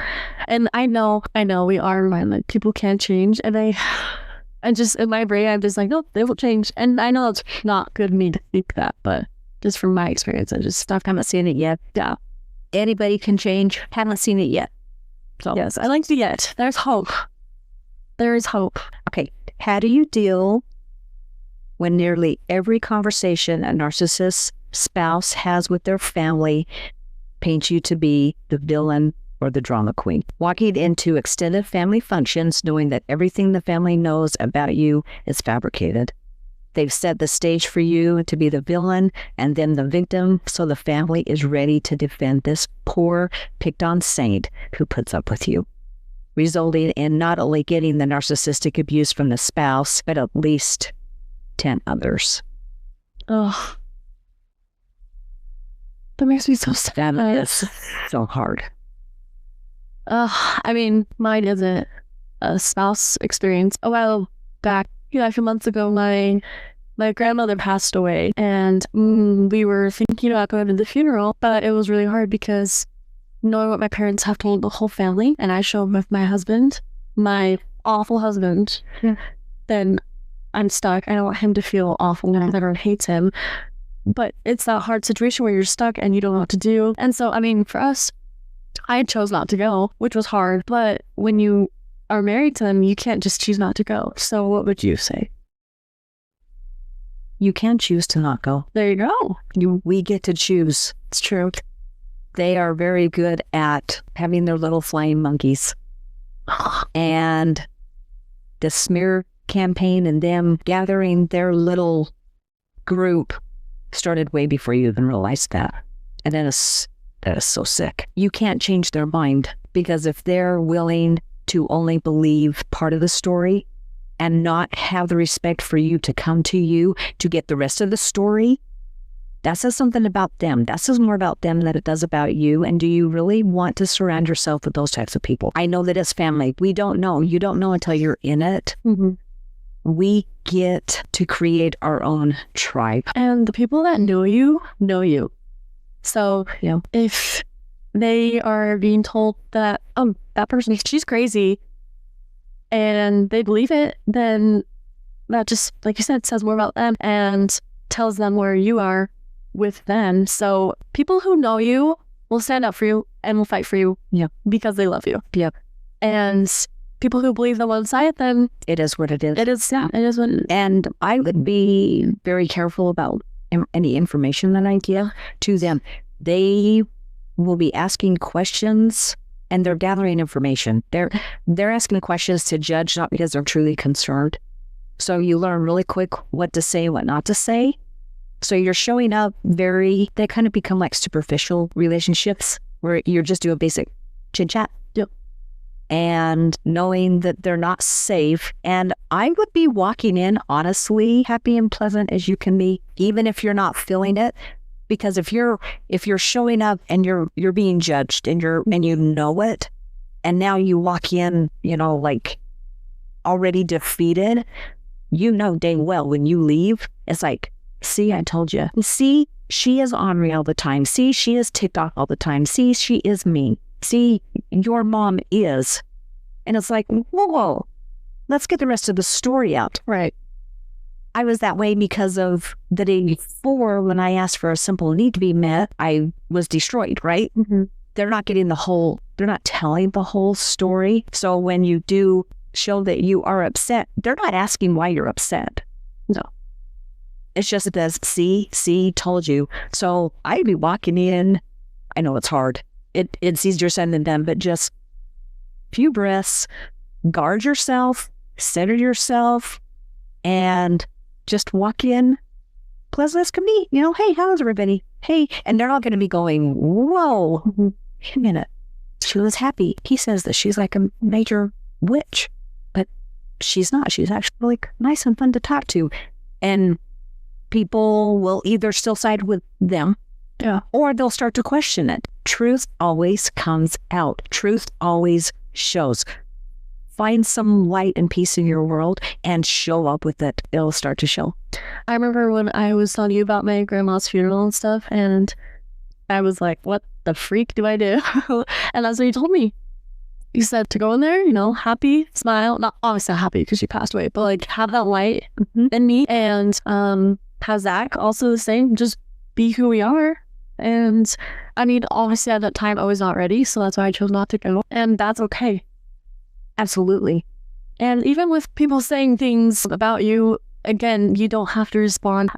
Speaker 1: and I know we are reminded that people can change, and I just, in my brain, I'm just like, no, they will change. And I know it's not good of me to think that, but just from my experience, I haven't seen it yet. Yeah.
Speaker 2: Anybody can change. Haven't seen it yet.
Speaker 1: So yes, I like the yet. There's hope. There is hope.
Speaker 2: Okay. How do you deal when nearly every conversation a narcissist's spouse has with their family paints you to be the villain or the drama queen? Walking into extended family functions knowing that everything the family knows about you is fabricated. They've set the stage for you to be the villain and then the victim, so the family is ready to defend this poor, picked-on saint who puts up with you, resulting in not only getting the narcissistic abuse from the spouse, but at least 10 others.
Speaker 1: Oh, that makes me so sad.
Speaker 2: That is so hard.
Speaker 1: I mean, mine isn't a spouse experience. A while back, a few months ago, my grandmother passed away, and we were thinking about going to the funeral, but it was really hard because knowing what my parents have told the whole family, and I show up with my husband, my awful husband, then I'm stuck. I don't want him to feel awful and everyone hates him. But it's that hard situation where you're stuck and you don't know what to do. And so, I mean, for us, I chose not to go, which was hard. But when you are married to them, you can't just choose not to go. So what would you say?
Speaker 2: You can choose to not go.
Speaker 1: There you go.
Speaker 2: We get to choose.
Speaker 1: It's true.
Speaker 2: They are very good at having their little flying monkeys. And the smear campaign and them gathering their little group started way before you even realized that. And that is so sick. You can't change their mind, because if they're willing to only believe part of the story and not have the respect for you to come to you to get the rest of the story, that says something about them. That says more about them than it does about you. And do you really want to surround yourself with those types of people? I know that it's family. We don't know. You don't know until you're in it.
Speaker 1: Mm-hmm.
Speaker 2: We get to create our own tribe.
Speaker 1: And the people that know you. So, if they are being told that, that person, she's crazy, and they believe it, then that just, like you said, says more about them and tells them where you are with them. So people who know you will stand up for you and will fight for you because they love you.
Speaker 2: Yep.
Speaker 1: And people who believe the one side, then
Speaker 2: it is what it is.
Speaker 1: It is, yeah. It is what it is.
Speaker 2: And I would be very careful about any information that I give to them. They will be asking questions and they're gathering information. They're asking questions to judge, not because they're truly concerned. So you learn really quick what to say, what not to say. So you're showing up they kind of become like superficial relationships where you're just doing basic chit chat.
Speaker 1: Yep.
Speaker 2: And knowing that they're not safe. And I would be walking in, honestly, happy and pleasant as you can be, even if you're not feeling it. Because if you're showing up and you're being judged and you know it, and now you walk in, like already defeated, dang well when you leave, it's like, see, I told you. See, she is ornery all the time. See, she is ticked off all the time. See, she is mean. See, your mom is. And it's like, whoa, let's get the rest of the story out.
Speaker 1: Right.
Speaker 2: I was that way because of the day before when I asked for a simple need to be met, I was destroyed, right?
Speaker 1: Mm-hmm.
Speaker 2: They're not telling the whole story. So when you do show that you are upset, they're not asking why you're upset.
Speaker 1: No.
Speaker 2: It's just this, see, told you. So I'd be walking in. I know it's hard. It's easier said than done, but just few breaths, guard yourself, center yourself, and just walk in pleasant as can be. Hey, how's everybody? Hey, and they're not going to be going, whoa, wait a minute. She was happy. He says that she's like a major witch, but she's not. She's actually like nice and fun to talk to. And people will either still side with them, or they'll start to question it. Truth always comes out. Truth always shows. Find some light and peace in your world and show up with it. It'll start to show.
Speaker 1: I remember when I was telling you about my grandma's funeral and stuff, and I was like, what the freak do I do? And that's what you told me. You said to go in there, happy, smile, not obviously not happy because she passed away, but like have that light in me, and have Zach also the same, just be who we are. And I mean, obviously at that time I was not ready, so that's why I chose not to go, and that's okay.
Speaker 2: Absolutely.
Speaker 1: And even with people saying things about you, again, you don't have to respond.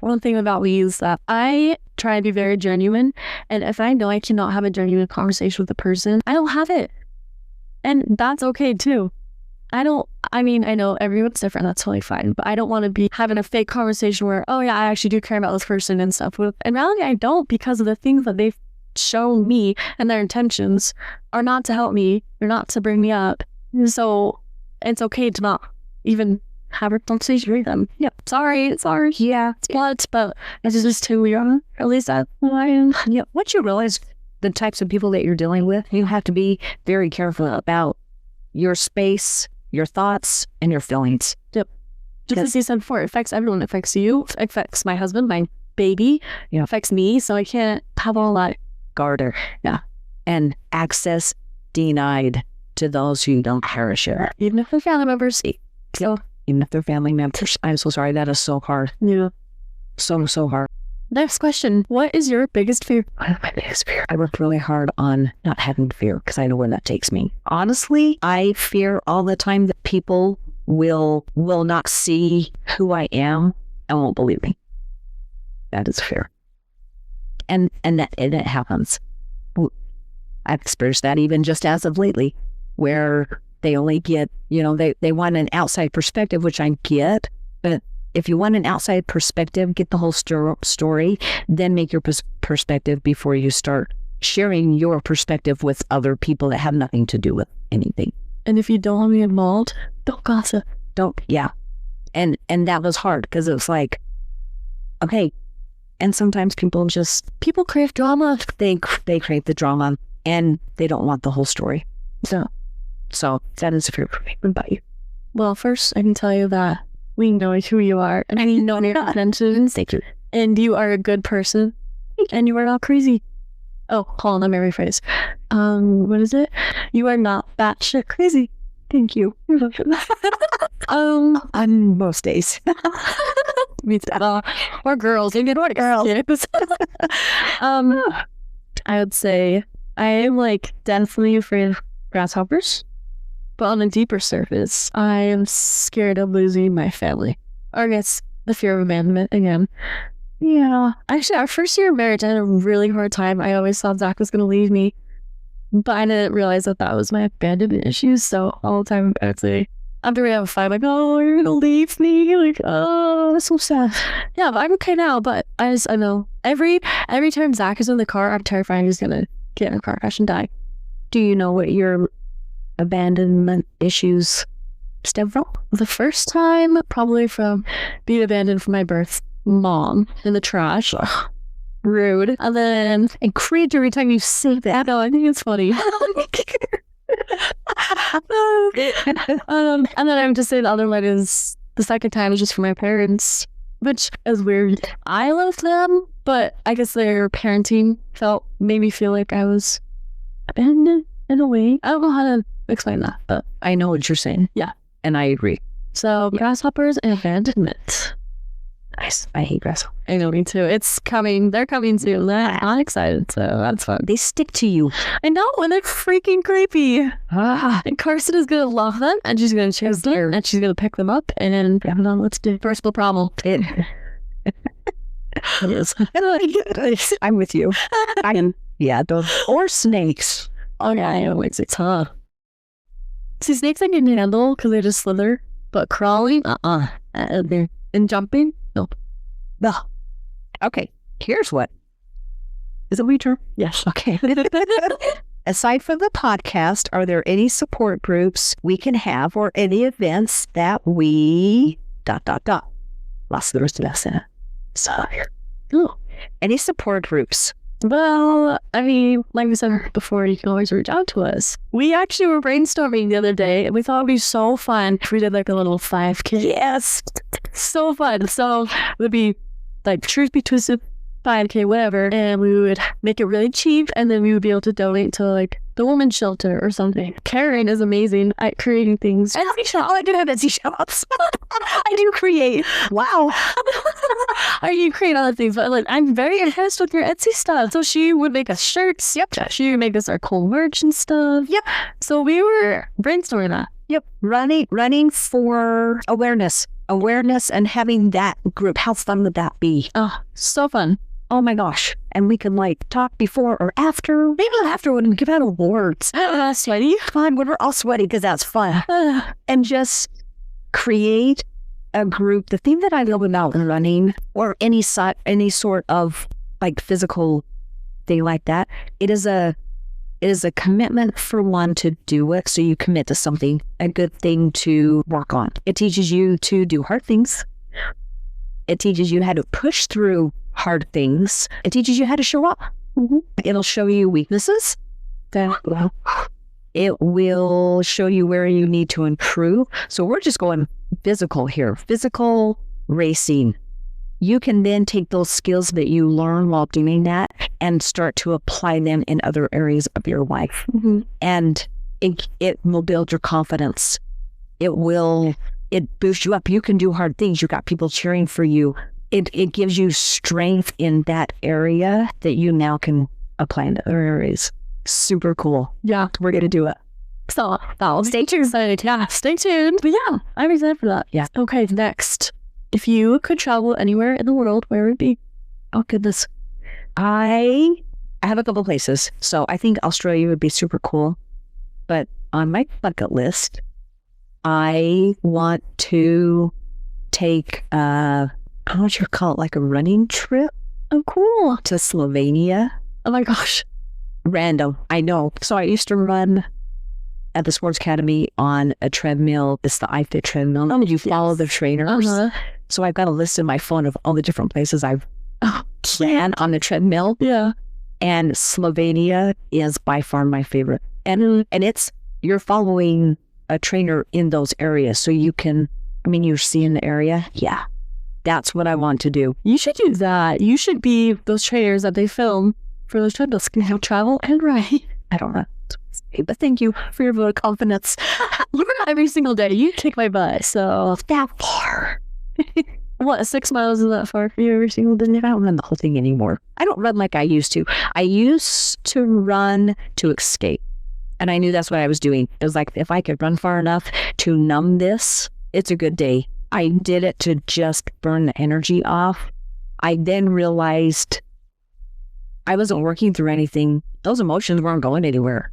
Speaker 1: One thing about me is that I try to be very genuine, and if I know I cannot have a genuine conversation with a person, I don't have it. And that's okay too. I know everyone's different, that's totally fine, but I don't want to be having a fake conversation where, oh yeah, I actually do care about this person and stuff. In reality, I don't, because of the things that they've shown me, and their intentions are not to help me, they're not to bring me up. So it's okay to not even have a conversation with them. Yep. Sorry.
Speaker 2: Yeah.
Speaker 1: But this is just who we are. At least that's who I am.
Speaker 2: Yeah. Once you realize the types of people that you're dealing with, you have to be very careful about your space, your thoughts, and your feelings.
Speaker 1: Yep. Just as you said before, it affects everyone. It affects you. It affects my husband, my baby. It affects me. So I can't have all that.
Speaker 2: Garter. Yeah. And access denied to those who don't cherish it.
Speaker 1: Even if they're family members.
Speaker 2: So, even if they're family members. I'm so sorry. That is so hard.
Speaker 1: Yeah.
Speaker 2: So hard.
Speaker 1: Next question. What is your biggest fear?
Speaker 2: What is my biggest fear? I work really hard on not having fear because I know where that takes me. Honestly, I fear all the time that people will not see who I am and won't believe me. That is fear. And it happens. I've experienced that even just as of lately, where they only get, they want an outside perspective, which I get, but if you want an outside perspective, get the whole story, then make your perspective before you start sharing your perspective with other people that have nothing to do with anything.
Speaker 1: And if you don't want to be involved, don't gossip.
Speaker 2: Yeah. And that was hard because it was like, okay. And sometimes people crave drama. They crave the drama and they don't want the whole story. So that is a fear for me. What about you?
Speaker 1: Well, first I can tell you that we know who you are, and we know your intentions, and you are a good person, and you are not crazy. Oh, hold on, let me rephrase. What is it? You are not batshit crazy. Thank you.
Speaker 2: On most days.
Speaker 1: Or girls. You get what girls. I would say I am definitely afraid of grasshoppers. But on a deeper surface, I am scared of losing my family. Or I guess the fear of abandonment again. Yeah. Actually, our first year of marriage, I had a really hard time. I always thought Zach was going to leave me. But I didn't realize that was my abandonment issues. So all the time, after we have a fight, oh, you're going to leave me. Oh, that's so sad. Yeah, but I'm okay now. But I know every time Zach is in the car, I'm terrified he's going to get in a car crash and die.
Speaker 2: Do you know what your abandonment issues stem from?
Speaker 1: The first time, probably from being abandoned from my birth mom in the trash. Ugh, rude. And then cringe every time you say that. No, I think it's funny. And then I have to say the other one is the second time is just for my parents, which is weird. I love them, but I guess their parenting made me feel like I was abandoned in a way. I don't know how to explain that, but
Speaker 2: I know what you're saying.
Speaker 1: Yeah.
Speaker 2: And I agree.
Speaker 1: So grasshoppers and abandonment.
Speaker 2: Nice. I hate grasshoppers.
Speaker 1: I know, me too. It's coming. They're coming soon. I'm excited, so that's fun.
Speaker 2: They stick to you.
Speaker 1: I know, and they're freaking creepy. And Carson is going to love them, and she's going to chase them, and she's going to pick them up, and then I don't know what's the first problem.
Speaker 2: It is. I'm with you. Or snakes.
Speaker 1: Oh, yeah, I know. It's tough. See, snakes I can handle because they just slither, but crawling, and jumping, nope.
Speaker 2: No. Okay, here's what. Is it my turn?
Speaker 1: Yes.
Speaker 2: Okay. Aside from the podcast, are there any support groups we can have or any events that we ... Lost the rest of that sentence. So, any support groups?
Speaker 1: Well, I mean, like we said before, you can always reach out to us. We actually were brainstorming the other day, and we thought it'd be so fun if we did a little 5K.
Speaker 2: Yes.
Speaker 1: So fun. So it would be Truth Be Twisted 5K, whatever, and we would make it really cheap, and then we would be able to donate to the women's shelter or something. Karen is amazing at creating things.
Speaker 2: Etsy shop. Oh, I do have Etsy shops. I do create. Wow.
Speaker 1: You create other things, but I'm very impressed with your Etsy stuff. So she would make us shirts.
Speaker 2: Yep.
Speaker 1: She would make us our cool merch and stuff.
Speaker 2: Yep.
Speaker 1: So we were brainstorming that.
Speaker 2: Yep. Running for awareness and having that group. How fun would that be?
Speaker 1: Oh, so fun.
Speaker 2: Oh my gosh. And we can talk before or after. Maybe not after when we give out awards.
Speaker 1: Sweaty.
Speaker 2: Fun when we're all sweaty because that's fun. And just create a group. The thing that I love about running or any sort of physical thing like that, it is a It is a commitment for one to do it. So you commit to something, a good thing to work on. It teaches you to do hard things. It teaches you how to push through hard things. It teaches you how to show up. It'll show you weaknesses. It will show you where you need to improve. So we're just going physical here, physical racing. You can then take those skills that you learn while doing that and start to apply them in other areas of your life. And it will build your confidence. It boosts you up. You can do hard things. You got people cheering for you. It gives you strength in that area that you now can apply in other areas. Super cool.
Speaker 1: Yeah.
Speaker 2: We're going to do it.
Speaker 1: So stay tuned. Yeah, stay tuned. But yeah, I'm excited for that.
Speaker 2: Yeah.
Speaker 1: Okay, next. If you could travel anywhere in the world, where would it be?
Speaker 2: Oh, goodness. I have a couple places. So I think Australia would be super cool. But on my bucket list, I want to take, I don't know what you call it, like a running trip.
Speaker 1: Oh, cool.
Speaker 2: To Slovenia.
Speaker 1: Oh my gosh.
Speaker 2: Random. I know. So I used to run at the Sports Academy on a treadmill. It's the iFit treadmill. And you follow the trainers. So I've got a list in my phone of all the different places I've ran on the treadmill.
Speaker 1: Yeah.
Speaker 2: And Slovenia is by far my favorite. And you're following a trainer in those areas. So you can, you're seeing the area. Yeah. That's what I want to do.
Speaker 1: You should do that. You should be those trainers that they film for those treadmills. Can have travel and ride.
Speaker 2: I don't know. But thank you for your vote of confidence.
Speaker 1: Every single day. You kick my butt. So
Speaker 2: that far.
Speaker 1: What, 6 miles is that far for you every single day?
Speaker 2: I don't run the whole thing anymore. I don't run like I used to. I used to run to escape. And I knew that's what I was doing. It was like, if I could run far enough to numb this, it's a good day. I did it to just burn the energy off. I then realized I wasn't working through anything. Those emotions weren't going anywhere.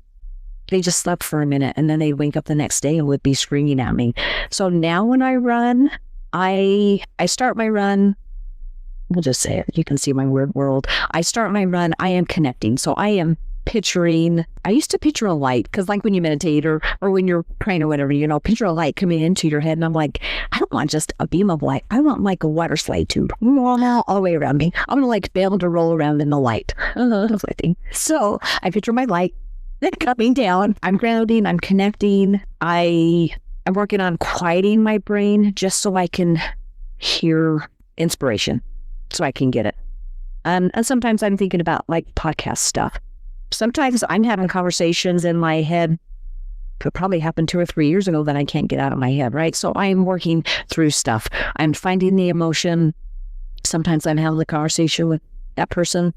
Speaker 2: They just slept for a minute and then they'd wake up the next day and would be screaming at me. So now when I run, I start my run. We'll just say it. You can see my weird world. I start my run. I am connecting. So I am picturing. I used to picture a light because like when you meditate or when you're praying or whatever, picture a light coming into your head. And I'm like, I don't want just a beam of light. I want like a water slide tube all the way around me. I'm going to be able to roll around in the light. So I picture my light. Then coming down, I'm grounding, I'm connecting. I'm working on quieting my brain just so I can hear inspiration, so I can get it. And sometimes I'm thinking about like podcast stuff. Sometimes I'm having conversations in my head. Could probably happen 2 or 3 years ago that I can't get out of my head, right? So I'm working through stuff. I'm finding the emotion. Sometimes I'm having the conversation with that person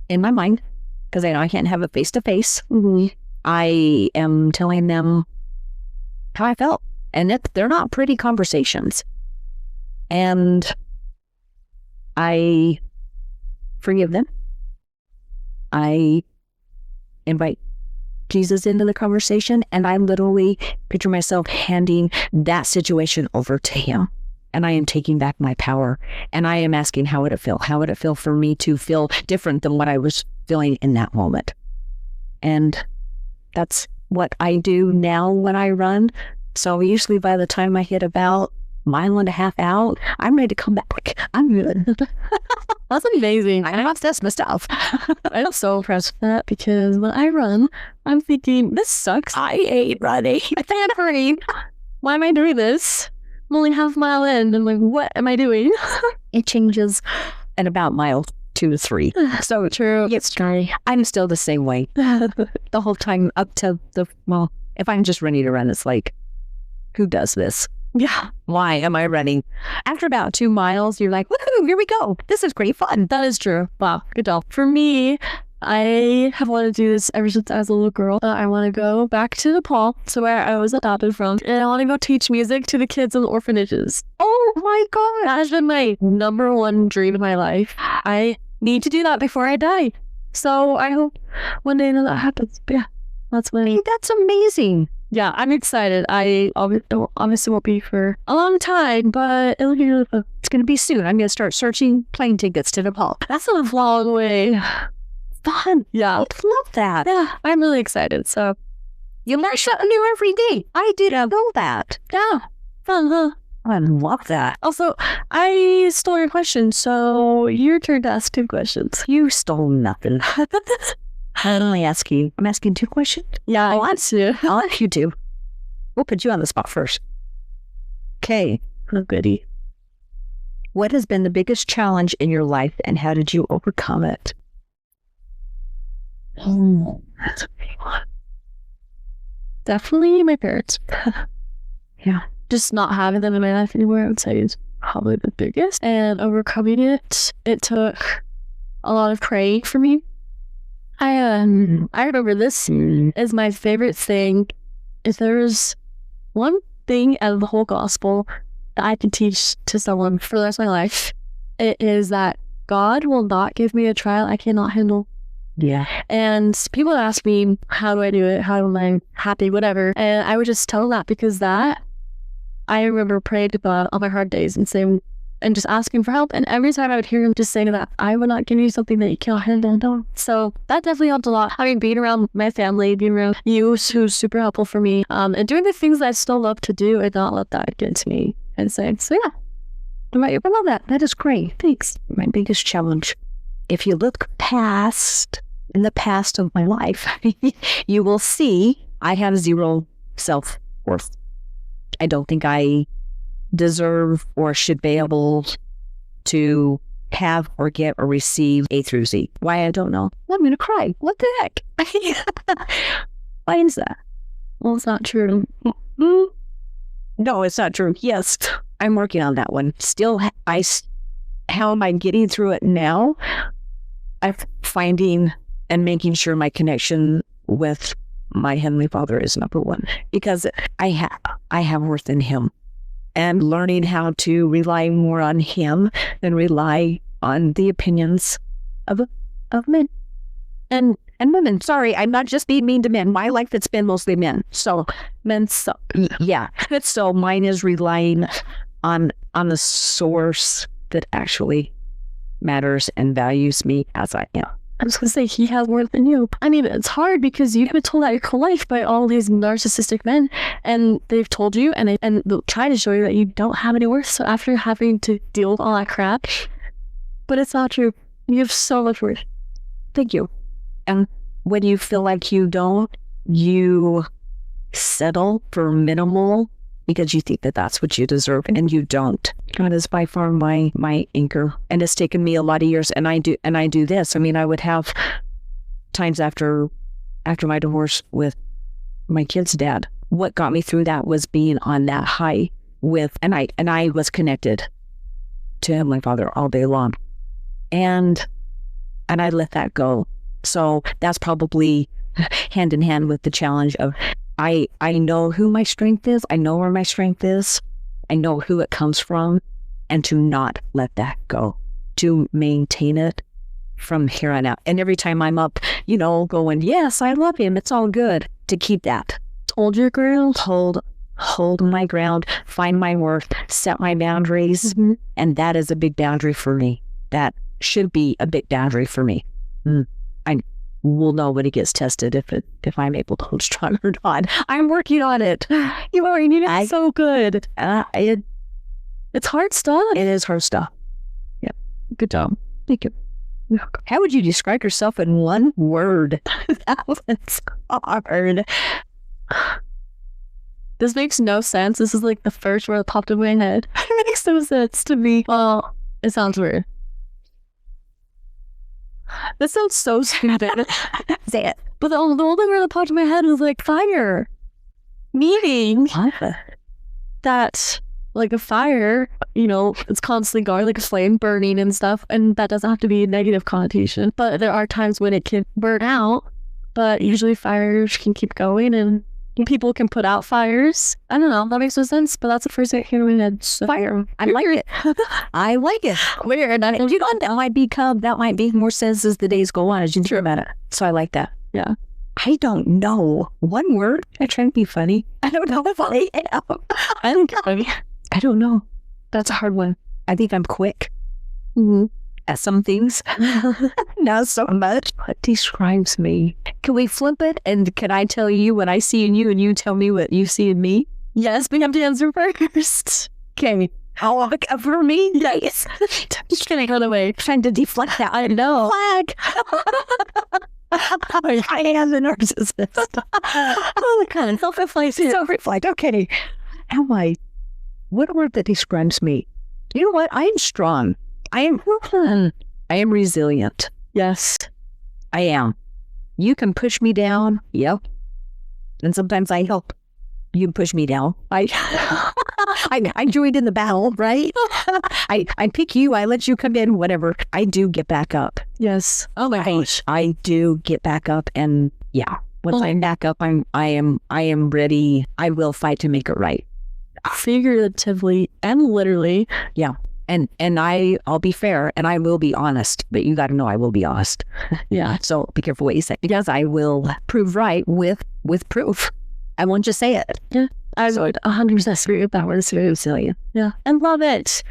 Speaker 2: in my mind. Because I know I can't have it face to face. I am telling them how I felt. And they're not pretty conversations. And I forgive them. I invite Jesus into the conversation. And I literally picture myself handing that situation over to him. And I am taking back my power. And I am asking, how would it feel? How would it feel for me to feel different than what I was feeling in that moment? And that's what I do now when I run. So usually by the time I hit about 1.5 miles out, I'm ready to come back. I'm good.
Speaker 1: That's amazing.
Speaker 2: I know that's my stuff.
Speaker 1: I'm so impressed with that because when I run, I'm thinking, this sucks.
Speaker 2: I hate running.
Speaker 1: I think I'm hurting. Why am I doing this? I'm only 0.5 mile in. I'm like, what am I doing?
Speaker 2: It changes at about mile 2 to 3.
Speaker 1: So true.
Speaker 2: It's scary. I'm still the same way. The whole time up to if I'm just ready to run, it's like, who does this?
Speaker 1: Yeah.
Speaker 2: Why am I running? After about 2 miles, you're like, woohoo, here we go. This is great fun.
Speaker 1: That is true. Wow. Good job. For me, I have wanted to do this ever since I was a little girl. I want to go back to Nepal, so where I was adopted from, and I want to go teach music to the kids in the orphanages.
Speaker 2: Oh my God.
Speaker 1: That has been my #1 dream in my life. I need to do that before I die. So I hope one day that happens. But yeah, that's when.
Speaker 2: That's amazing.
Speaker 1: Yeah, I'm excited. I obviously won't be for a long time, but it'll be really fun.
Speaker 2: It's going to be soon. I'm going to start searching plane tickets to Nepal.
Speaker 1: That's a long way.
Speaker 2: fun.
Speaker 1: Yeah.
Speaker 2: I love that.
Speaker 1: Yeah, I'm really excited. So,
Speaker 2: You learn something new every day. I didn't know that.
Speaker 1: yeah, fun, huh?
Speaker 2: I love that.
Speaker 1: Also, I stole your question, so your turn to ask 2 questions.
Speaker 2: You stole nothing. I'm only asking. I'm asking 2 questions.
Speaker 1: Yeah, I want to.
Speaker 2: I'll ask you 2. We'll put you on the spot first. Okay.
Speaker 1: Oh, goody.
Speaker 2: What has been the biggest challenge in your life and how did you overcome it?
Speaker 1: That's a big one. Definitely my parents.
Speaker 2: Yeah.
Speaker 1: Just not having them in my life anymore, I would say, is probably the biggest. And overcoming it, it took a lot of praying for me. I remember this is my favorite thing. If there's one thing out of the whole gospel that I can teach to someone for the rest of my life, it is that God will not give me a trial I cannot handle.
Speaker 2: Yeah.
Speaker 1: And people ask me, how do I do it? How am I happy? Whatever. And I would just tell them that, because that, I remember praying to God on my hard days and saying, and just asking for help. And every time I would hear him just saying that, I will not give you something that you cannot handle. So that definitely helped a lot. I mean, being around my family, being around you, who's super helpful for me, and doing the things that I still love to do and not let that get to me. And so yeah.
Speaker 2: I love that. That is great. Thanks. My biggest challenge. If you look in the past of my life, you will see I have 0 self-worth. I don't think I deserve or should be able to have or get or receive A through Z. Why? I don't know. I'm going to cry. What the heck? Why is that?
Speaker 1: Well, it's not true.
Speaker 2: No, it's not true. Yes, I'm working on that one. Still, how am I getting through it now? I'm finding and making sure my connection with my Heavenly Father is number 1, because I have worth in Him, and learning how to rely more on Him than rely on the opinions of men and women. Sorry, I'm not just being mean to men. My life, it's been mostly men. So men, yeah. So mine is relying on the source that actually matters and values me as I am.
Speaker 1: I was going to say, he has more than you. I mean, it's hard because you've been told that your whole life by all these narcissistic men, and they've told you and they'll try to show you that you don't have any worth. So after having to deal with all that crap, but it's not true. You have so much worth.
Speaker 2: Thank you. And when you feel like you don't, you settle for minimal because you think that that's what you deserve, and you don't. God is by far my anchor, and it's taken me a lot of years. And I do this. I mean, I would have times after my divorce with my kid's dad. What got me through that was being on that high with, and I was connected to my Father all day long, and I let that go. So that's probably hand in hand with the challenge of I know who my strength is. I know where my strength is. I know who it comes from, and to not let that go, to maintain it from here on out. And every time I'm up, going, yes, I love Him, it's all good, to keep that.
Speaker 1: Hold your ground.
Speaker 2: Hold my ground, find my worth, set my boundaries. Mm-hmm. And that is a big boundary for me. That should be a big boundary for me. I will know when it gets tested if I'm able to hold strong or not. I'm working on it.
Speaker 1: You are. You did so good.
Speaker 2: It's hard stuff. It is hard stuff. Yeah.
Speaker 1: Good job.
Speaker 2: Thank you. How would you describe yourself in 1 word? That was hard.
Speaker 1: This makes no sense. This is like the first word that popped in my head. It makes no sense to me. Well, it sounds weird. This sounds so stupid.
Speaker 2: Say it.
Speaker 1: But the only word that popped in my head was like fire. Meaning that, like, a fire, it's constantly going, like a flame burning and stuff, and that doesn't have to be a negative connotation. But there are times when it can burn out, but usually fires can keep going and people can put out fires. I don't know, that makes no sense, but that's the first thing I came to my head. So, fire.
Speaker 2: I like it. I like it.
Speaker 1: Weird.
Speaker 2: That might make more sense as the days go on, as you think about it. So I like that.
Speaker 1: Yeah.
Speaker 2: I don't know. 1 word? I try to be funny. I don't know if I am.
Speaker 1: I think you're funny.
Speaker 2: I don't know.
Speaker 1: That's a hard one.
Speaker 2: I think I'm quick.
Speaker 1: Mm-hmm.
Speaker 2: at some things. Not so much. What describes me? Can we flip it? And can I tell you what I see in you and you tell me what you see in me?
Speaker 1: Yes, we have to answer first.
Speaker 2: Okay. Oh, for me?
Speaker 1: Yes. Just kidding, by the way.
Speaker 2: Trying to deflect that.
Speaker 1: I know.
Speaker 2: Flag. I am the narcissist.
Speaker 1: Oh, kind of self-reflect.
Speaker 2: Self-reflect. Okay. Am I? What word that describes me? You know what? I am strong. I am resilient.
Speaker 1: Yes.
Speaker 2: I am. You can push me down. Yep. And sometimes I help. You push me down. I joined in the battle, right? I pick you. I let you come in. Whatever. I do get back up.
Speaker 1: Yes. Oh my gosh.
Speaker 2: I do get back up, and yeah, once I'm back up, I am ready. I will fight to make it right.
Speaker 1: Figuratively and literally.
Speaker 2: Yeah. And I'll be fair and I will be honest, but you got to know I will be honest.
Speaker 1: Yeah.
Speaker 2: So be careful what you say, because I will prove right with proof. I won't just say it.
Speaker 1: Yeah. I would 100% agree with that word. It's very resilient. Yeah. And love it.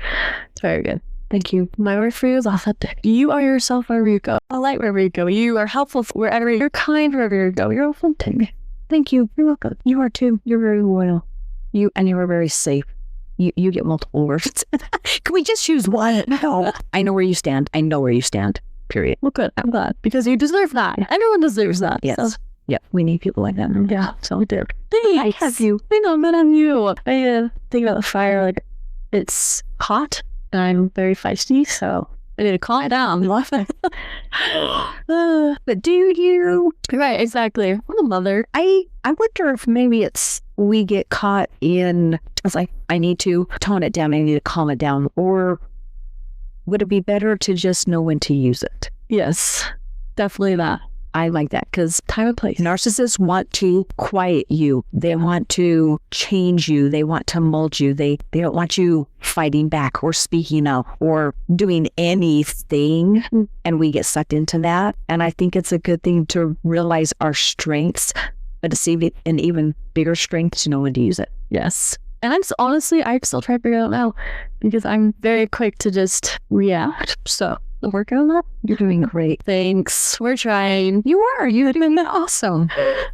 Speaker 1: It's very good. Thank you. My word for you is authentic. You are yourself wherever you go. I like wherever you go. You are helpful wherever you're kind wherever you go. You're authentic.
Speaker 2: Thank you. You're welcome. You are too. You're very loyal. You are very safe. You get multiple words. Can we just choose one? No. I know where you stand. I know where you stand. Period.
Speaker 1: Well, good. I'm glad, because you deserve that. Everyone deserves that.
Speaker 2: Yes.
Speaker 1: So.
Speaker 2: Yeah. We need people like that.
Speaker 1: Yeah. So we do.
Speaker 2: I have you.
Speaker 1: I know, but I'm you. I think about the fire like it's hot and I'm very feisty, so I need to calm down.
Speaker 2: But do you?
Speaker 1: Right, exactly. I'm a mother.
Speaker 2: I wonder if maybe it's we get caught in, it's like, I need to tone it down, I need to calm it down. Or would it be better to just know when to use it?
Speaker 1: Yes, definitely that.
Speaker 2: I like that, because
Speaker 1: time and place.
Speaker 2: Narcissists want to quiet you. They want to change you. They want to mold you. They don't want you fighting back or speaking up or doing anything. And we get sucked into that. And I think it's a good thing to realize our strengths, but to see an even bigger strength to know when to use it.
Speaker 1: Yes. And I'm honestly, I still try to figure it out now, because I'm very quick to just react. So I'm working on that.
Speaker 2: You're doing great.
Speaker 1: Thanks. We're trying.
Speaker 2: You are. You're doing awesome.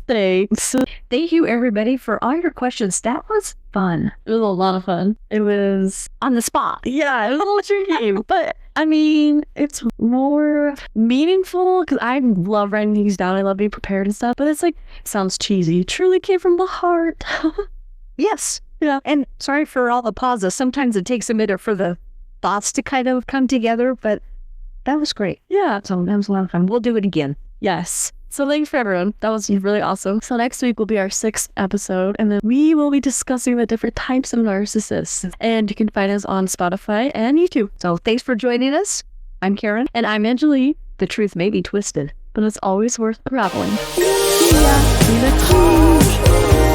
Speaker 1: Thanks.
Speaker 2: Thank you, everybody, for all your questions. That was fun.
Speaker 1: It was a lot of fun. It was
Speaker 2: on the spot.
Speaker 1: Yeah, it was a little tricky. But I mean, it's more meaningful because I love writing things down. I love being prepared and stuff. But it's like, it sounds cheesy. It truly came from the heart.
Speaker 2: Yes.
Speaker 1: Yeah.
Speaker 2: And sorry for all the pauses. Sometimes it takes a minute for the thoughts to kind of come together, but that was great.
Speaker 1: Yeah.
Speaker 2: So that was a lot of fun. We'll do it again.
Speaker 1: Yes. So thanks for everyone. That was really awesome. So next week will be our 6th episode, and then we will be discussing the different types of narcissists. And you can find us on Spotify and YouTube.
Speaker 2: So thanks for joining us. I'm Karen.
Speaker 1: And I'm Angelie.
Speaker 2: The truth may be twisted,
Speaker 1: but it's always worth unraveling. See ya. See you next week.